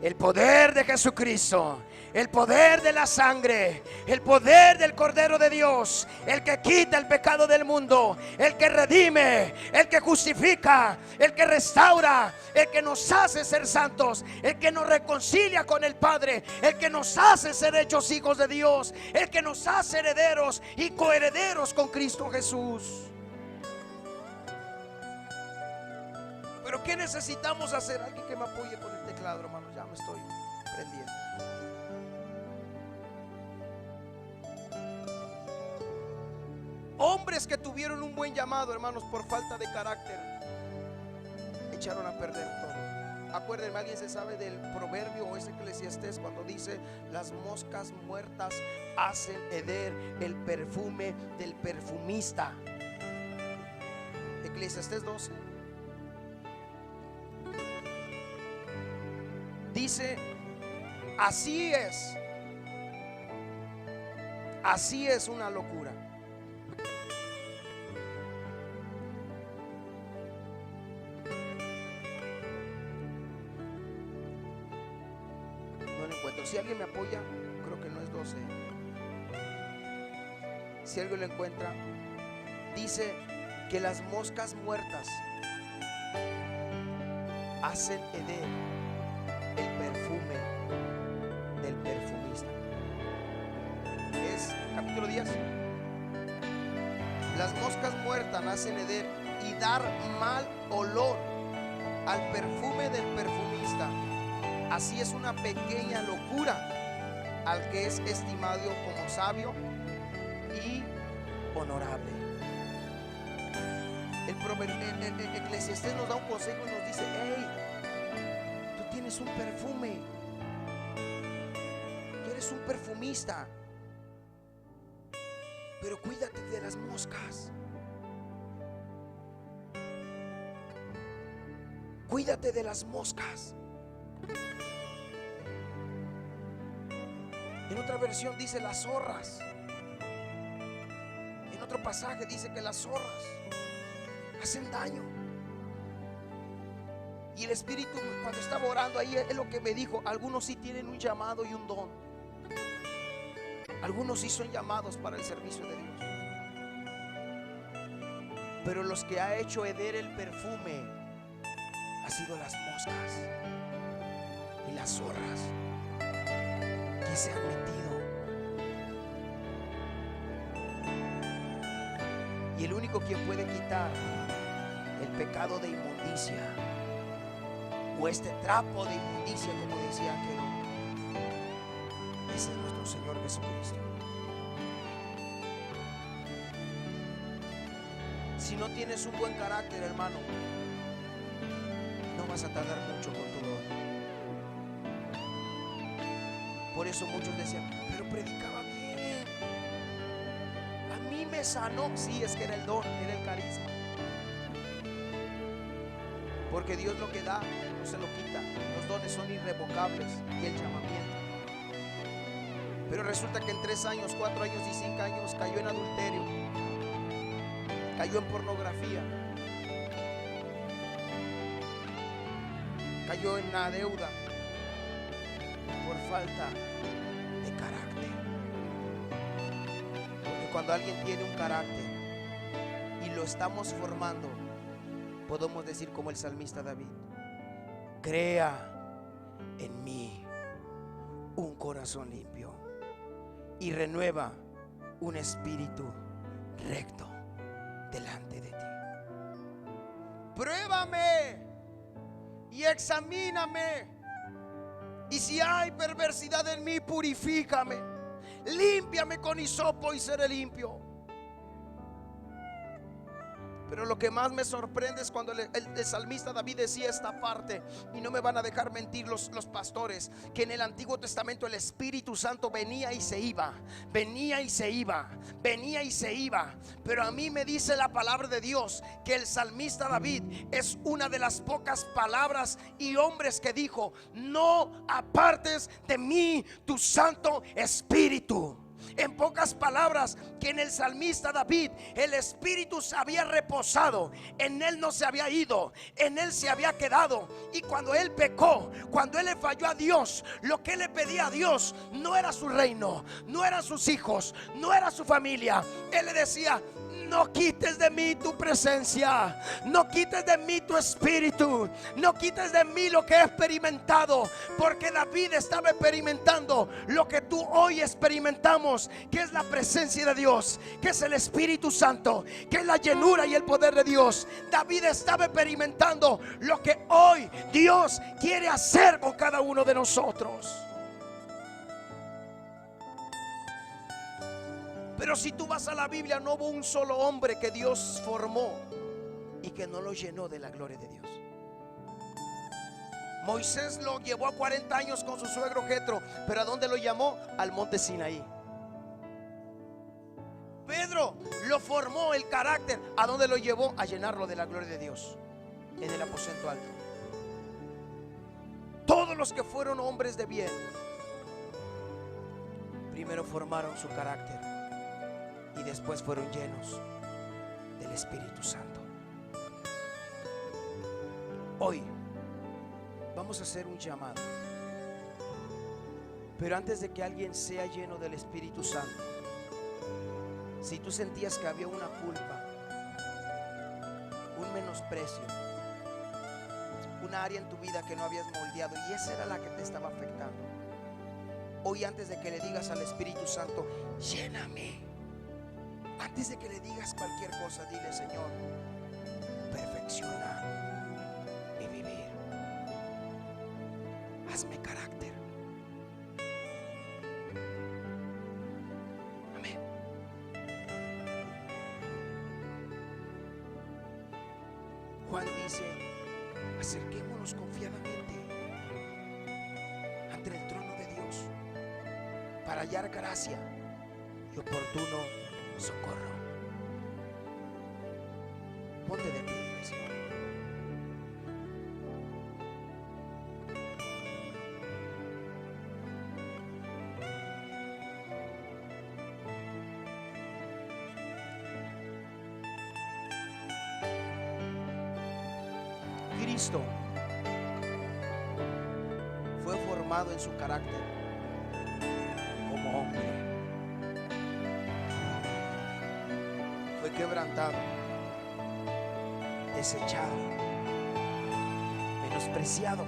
[SPEAKER 1] El poder de Jesucristo, el poder de la sangre, el poder del Cordero de Dios, el que quita el pecado del mundo, el que redime, el que justifica, el que restaura, el que nos hace ser santos, el que nos reconcilia con el Padre, el que nos hace ser hechos hijos de Dios, el que nos hace herederos y coherederos con Cristo Jesús. Pero ¿qué necesitamos hacer? Alguien que me apoye con el teclado, hermano. Ya me estoy prendiendo. Hombres que tuvieron un buen llamado, hermanos, por falta de carácter, echaron a perder todo. Acuérdenme, ¿alguien se sabe del proverbio o ese Eclesiastés cuando dice: las moscas muertas hacen heder el perfume del perfumista? Eclesiastés 12. Dice: así es una locura. No lo encuentro. Si alguien me apoya, creo que no es 12. Si alguien lo encuentra, dice que las moscas muertas hacen heder el perfume del perfumista. Es capítulo 10. Las moscas muertas hacen heder y dar mal olor al perfume del perfumista. Así es una pequeña locura al que es estimado como sabio y honorable. El Eclesiastés nos da un consejo y nos dice: hey, tienes un perfume, tú eres un perfumista, pero cuídate de las moscas. Cuídate de las moscas. En otra versión dice las zorras. En otro pasaje dice que las zorras hacen daño. Y el Espíritu, cuando estaba orando ahí, es lo que me dijo: algunos sí tienen un llamado y un don. Algunos sí son llamados para el servicio de Dios. Pero los que ha hecho heder el perfume ha sido las moscas y las zorras que se han metido. Y el único quien puede quitar el pecado de inmundicia, o este trapo de inmundicia, como decía aquel hombre. Ese es nuestro Señor Jesucristo. Si no tienes un buen carácter, hermano, no vas a tardar mucho con tu don. Por eso muchos decían, pero predicaba bien, a mí me sanó. Sí, es que era el don, era el carisma. Porque Dios lo que da no se lo quita. Los dones son irrevocables, y el llamamiento. Pero resulta que en 3 años, 4 años y 5 años cayó en adulterio, cayó en pornografía, cayó en la deuda por falta de carácter. Porque cuando alguien tiene un carácter y lo estamos formando, podemos decir como el salmista David: crea en mí un corazón limpio y renueva un espíritu recto delante de ti. Pruébame y examíname, y si hay perversidad en mí, purifícame. Límpiame con hisopo y seré limpio. Pero lo que más me sorprende es cuando el salmista David decía esta parte, y no me van a dejar mentir los pastores, que en el Antiguo Testamento el Espíritu Santo venía y se iba, venía y se iba, venía y se iba. Pero a mí me dice la palabra de Dios que el salmista David es una de las pocas palabras y hombres que dijo: no apartes de mí tu Santo Espíritu. En pocas palabras, que en el salmista David el Espíritu se había reposado, en él no se había ido, en él se había quedado. Y cuando él pecó, cuando él le falló a Dios, lo que él le pedía a Dios no era su reino, no eran sus hijos, no era su familia. Él le decía: no quites de mí tu presencia, no quites de mí tu espíritu, no quites de mí lo que he experimentado. Porque David estaba experimentando lo que tú hoy experimentamos, que es la presencia de Dios, que es el Espíritu Santo, que es la llenura y el poder de Dios. David estaba experimentando lo que hoy Dios quiere hacer con cada uno de nosotros. Pero si tú vas a la Biblia, no hubo un solo hombre que Dios formó y que no lo llenó de la gloria de Dios. Moisés lo llevó a 40 años con su suegro Jetro, pero ¿a dónde lo llamó? Al monte Sinaí. Pedro lo formó el carácter, ¿a dónde lo llevó? A llenarlo de la gloria de Dios, en el aposento alto. Todos los que fueron hombres de bien, primero formaron su carácter y después fueron llenos del Espíritu Santo. Hoy vamos a hacer un llamado, pero antes de que alguien sea lleno del Espíritu Santo, si tú sentías que había una culpa, un menosprecio, una área en tu vida que no habías moldeado y esa era la que te estaba afectando, hoy, antes de que le digas al Espíritu Santo: lléname, antes de que le digas cualquier cosa, dile: Señor, perfecciona mi vivir, hazme carácter. Amén. Juan dice: acerquémonos confiadamente ante el trono de Dios para hallar gracia y oportuno socorro. Ponte de pie, iglesia. Cristo fue formado en su carácter como hombre. Fue quebrantado, desechado, menospreciado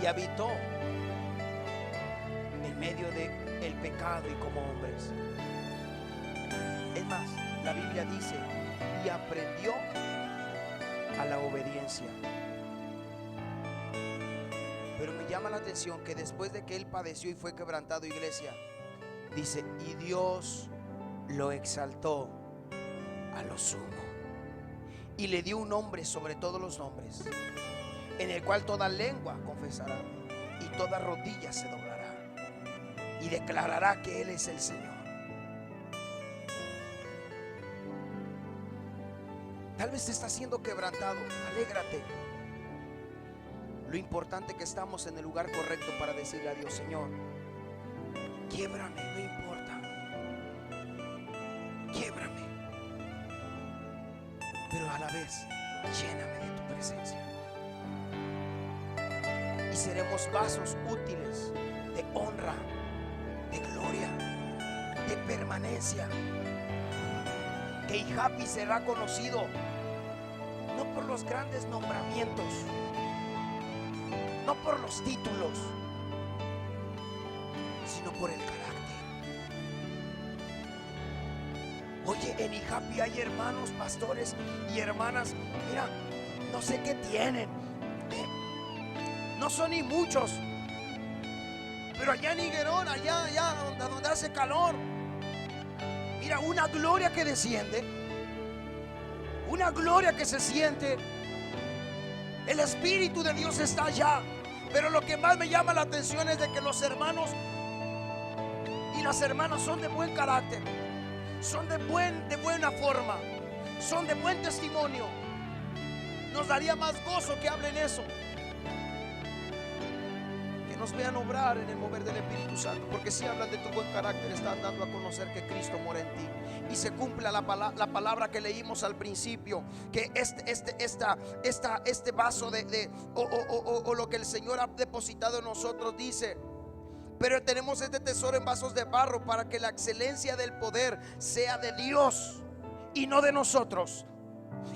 [SPEAKER 1] y habitó en medio del pecado y como hombres. Es más, la Biblia dice: y aprendió a la obediencia. Pero me llama la atención que después de que él padeció y fue quebrantado, iglesia, dice, y Dios lo exaltó a lo sumo y le dio un nombre sobre todos los nombres, en el cual toda lengua confesará y toda rodilla se doblará y declarará que Él es el Señor. Tal vez te está siendo quebrantado, alégrate. Lo importante es que estamos en el lugar correcto para decirle a Dios, Señor, quiébrame, no importa, quiébrame, pero a la vez lléname de tu presencia. Y seremos vasos útiles de honra, de gloria, de permanencia. Que IJAPI será conocido no por los grandes nombramientos, no por los títulos, sino por el carácter. Oye, en IJAPI hay hermanos, pastores y hermanas, mira, no sé qué tienen, no son ni muchos, pero allá en Higuerón, allá donde hace calor, mira, una gloria que desciende, una gloria que se siente. El Espíritu de Dios está allá. Pero lo que más me llama la atención es de que los hermanos y las hermanas son de buen carácter, son de buena forma, son de buen testimonio. Nos daría más gozo que hablen eso, que nos vean obrar en el mover del Espíritu Santo. Porque si hablan de tu buen carácter, están dando a conocer que Cristo mora en ti. Y se cumpla la palabra que leímos al principio, que este vaso o lo que el Señor ha depositado en nosotros dice: pero tenemos este tesoro en vasos de barro, para que la excelencia del poder sea de Dios y no de nosotros,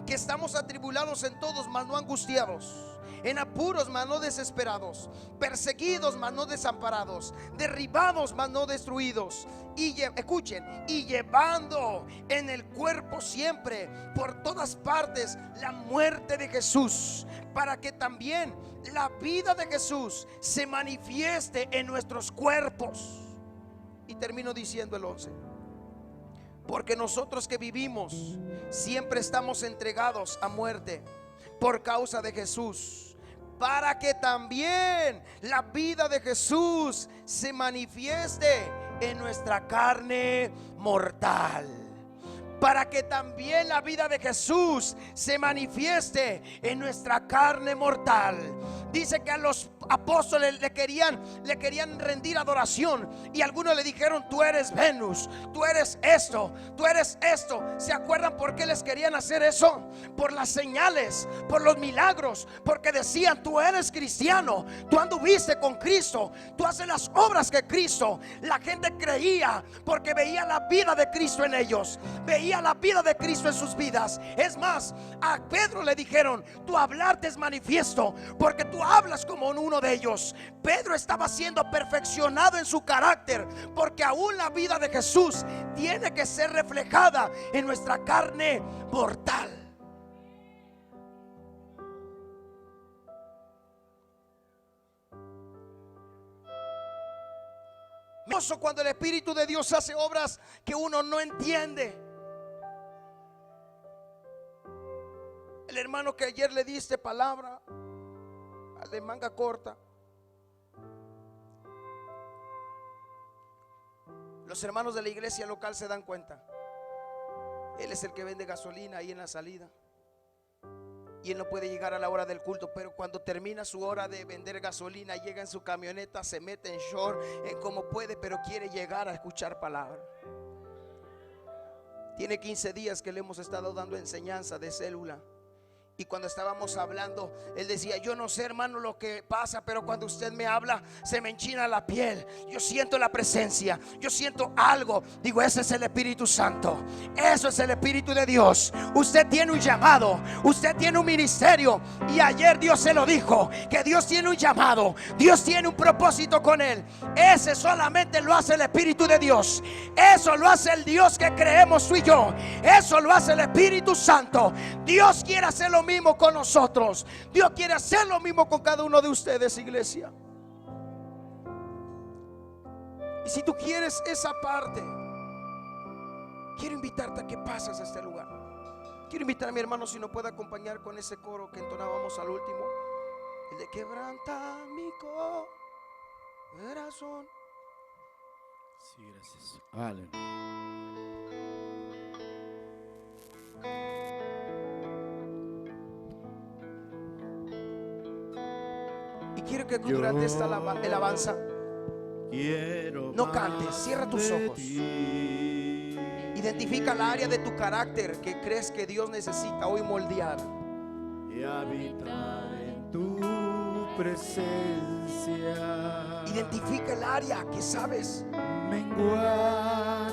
[SPEAKER 1] que estamos atribulados en todos, mas no angustiados, en apuros, mas no desesperados, perseguidos, mas no desamparados, derribados, mas no destruidos. Y escuchen, y llevando en el cuerpo siempre, por todas partes, la muerte de Jesús, para que también la vida de Jesús se manifieste en nuestros cuerpos. Y termino diciendo el 11: porque nosotros que vivimos siempre estamos entregados a muerte por causa de Jesús, para que también la vida de Jesús se manifieste en nuestra carne mortal. Para que también la vida de Jesús se manifieste en nuestra carne mortal. Dice que a los apóstoles le querían rendir adoración, y algunos le dijeron: tú eres Venus, tú eres esto, tú eres esto. ¿Se acuerdan por qué les querían hacer eso? Por las señales, por los milagros, porque decían: tú eres cristiano, tú anduviste con Cristo, tú haces las obras que Cristo. La gente creía porque veía la vida de Cristo en ellos, veía la vida de Cristo en sus vidas. Es más, a Pedro le dijeron: tu hablarte es manifiesto, porque tú hablas como uno de ellos. Pedro estaba siendo perfeccionado en su carácter, porque aún la vida de Jesús tiene que ser reflejada en nuestra carne mortal. Cuando el Espíritu de Dios hace obras que uno no entiende. El hermano que ayer le diste palabra, al de manga corta, los hermanos de la iglesia local se dan cuenta. Él es el que vende gasolina ahí en la salida, y él no puede llegar a la hora del culto, pero cuando termina su hora de vender gasolina, llega en su camioneta, se mete en short, en como puede, pero quiere llegar a escuchar palabra. Tiene 15 días que le hemos estado dando enseñanza de célula. Y cuando estábamos hablando, él decía: yo no sé, hermano, lo que pasa, pero cuando usted me habla se me enchina la piel. Yo siento la presencia, yo siento algo. Digo: ese es el Espíritu Santo, eso es el Espíritu de Dios. Usted tiene un llamado, usted tiene un ministerio. Y ayer Dios se lo dijo, que Dios tiene un llamado, Dios tiene un propósito con él. Ese solamente lo hace el Espíritu de Dios. Eso lo hace el Dios que creemos tú y yo. Eso lo hace el Espíritu Santo. Dios quiere hacer lo mismo con nosotros. Dios quiere hacer lo mismo con cada uno de ustedes, iglesia. Y si tú quieres esa parte, quiero invitarte a que pases a este lugar. Quiero invitar a mi hermano si nos puede acompañar con ese coro que entonábamos al último, el de quebranta mi corazón.
[SPEAKER 5] Sí, gracias. Aleluya.
[SPEAKER 1] Y quiero que durante esta alabanza no cantes, cierra tus ojos. Identifica el área de tu carácter que crees que Dios necesita hoy moldear.
[SPEAKER 5] Y habitar en tu presencia.
[SPEAKER 1] Identifica el área que sabes
[SPEAKER 5] Menguar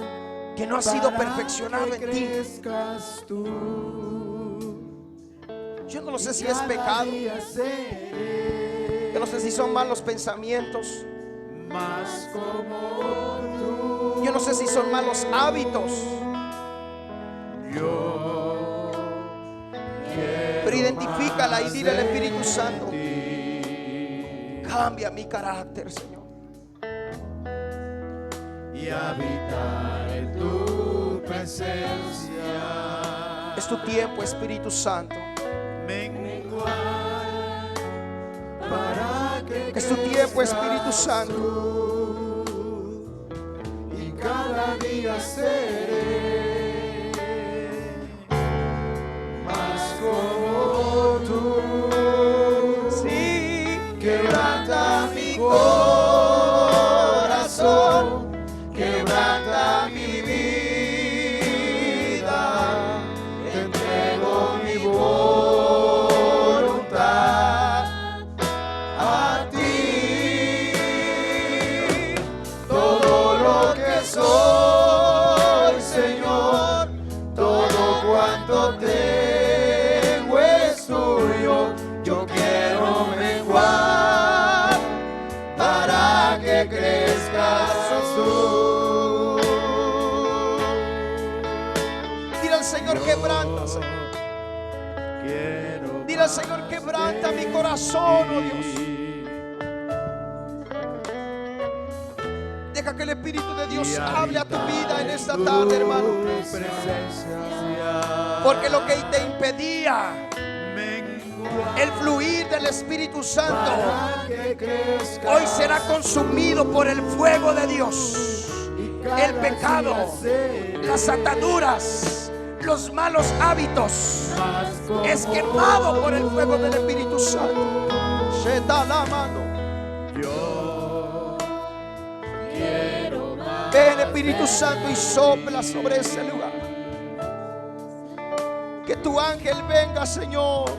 [SPEAKER 1] que no ha sido
[SPEAKER 5] para
[SPEAKER 1] perfeccionado
[SPEAKER 5] que
[SPEAKER 1] en ti.
[SPEAKER 5] crezcas tú.
[SPEAKER 1] Yo no lo sé si es pecado. Yo no sé si son malos pensamientos.
[SPEAKER 5] Más como tú.
[SPEAKER 1] Yo no sé si son malos hábitos.
[SPEAKER 5] Yo
[SPEAKER 1] Pero identifícala y dile al Espíritu Santo:
[SPEAKER 5] ti.
[SPEAKER 1] cambia mi carácter, Señor.
[SPEAKER 5] Y habitar en tu presencia.
[SPEAKER 1] Es tu tiempo, Espíritu Santo.
[SPEAKER 5] Menguar para que
[SPEAKER 1] Es tu tiempo, Espíritu
[SPEAKER 5] crezcas
[SPEAKER 1] Santo.
[SPEAKER 5] tú. Y cada día seré más como tú.
[SPEAKER 1] Sí,
[SPEAKER 5] Quebranta mi corazón, quebranta mi vida, te entrego mi voluntad a ti. Todo lo que soy, Señor, todo cuanto tengo es tuyo. Yo quiero menguar para que crezcas tú.
[SPEAKER 1] dile al Señor: quebranta, Señor.
[SPEAKER 5] Quiero
[SPEAKER 1] Dile al Señor: quebranta mi corazón, oh Dios. Deja que el Espíritu de Dios hable a tu vida en esta tarde, hermano. Porque lo que te impedía el fluir del Espíritu Santo hoy será consumido por el fuego de Dios. El pecado, las ataduras, los malos hábitos es quemado por el fuego del Espíritu Santo. Se da la mano. Ven, Espíritu Santo, y sopla sobre ese lugar. Que tu ángel venga, Señor.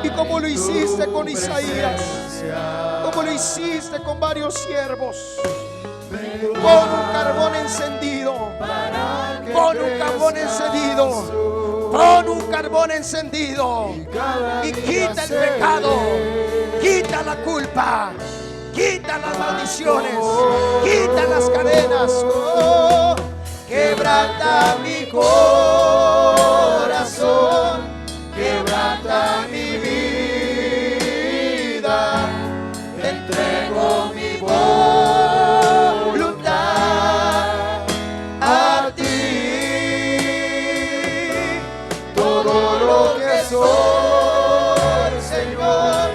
[SPEAKER 1] Y como lo hiciste con Isaías, como lo hiciste con varios siervos, pon un carbón encendido, pon un carbón encendido, pon un carbón encendido y quita el pecado, quita la culpa, quita las maldiciones, quita las cadenas. Oh, quebranta mi corazón, quebranta mi vida, te entrego mi voluntad a ti. Todo lo que soy, Señor,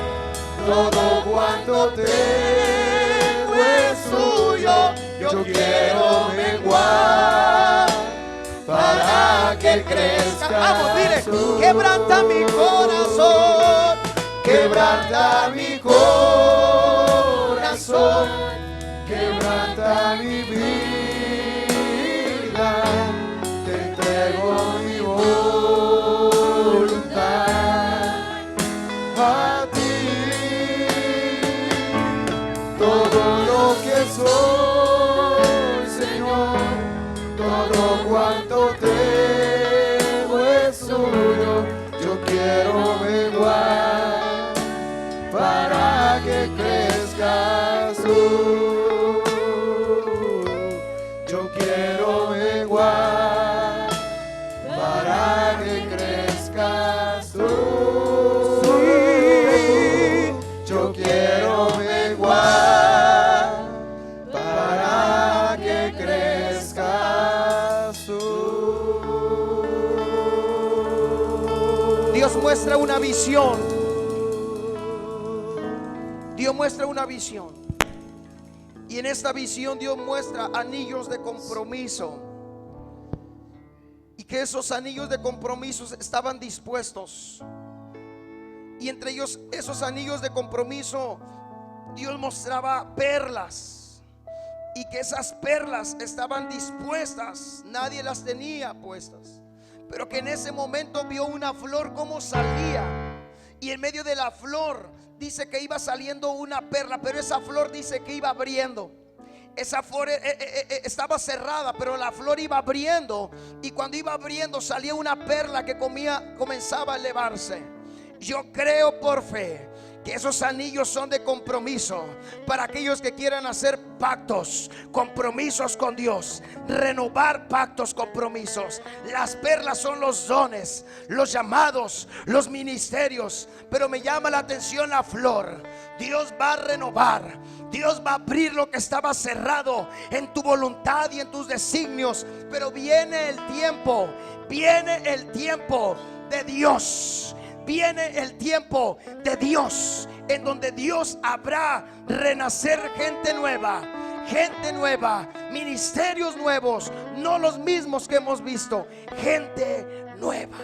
[SPEAKER 1] todo cuanto tengo es tuyo. Yo quiero menguar para que crezca. Vamos, dile: quebranta mi corazón,
[SPEAKER 5] Quebranta mi corazón, quebranta mi vida, te entrego mi voluntad a ti. Todo lo que soy, Señor, todo cuanto tengo es tuyo. Yo quiero menguar para que crezcas tú. Yo quiero menguar para que crezcas tú.
[SPEAKER 1] una visión. Dios muestra una visión. Y en esta visión Dios muestra anillos de compromiso. Y que esos anillos de compromiso estaban dispuestos. Y entre ellos, esos anillos de compromiso, Dios mostraba perlas. Y que esas perlas estaban dispuestas. Nadie las tenía puestas. Pero que en ese momento vio una flor como salía. Y en medio de la flor dice que iba saliendo una perla, pero esa flor dice que iba abriendo. Esa flor estaba cerrada, pero la flor iba abriendo. Y cuando iba abriendo salía una perla que comenzaba a elevarse. Yo creo por fe que esos anillos son de compromiso para aquellos que quieran hacer pactos, compromisos con Dios, renovar pactos, compromisos. Las perlas son los dones, los llamados, los ministerios. Pero me llama la atención la flor. Dios va a renovar, Dios va a abrir lo que estaba cerrado en tu voluntad y en tus designios. Pero viene el tiempo de Dios. Viene el tiempo de Dios, en donde Dios habrá renacer gente nueva, ministerios nuevos, no los mismos que hemos visto, gente nueva.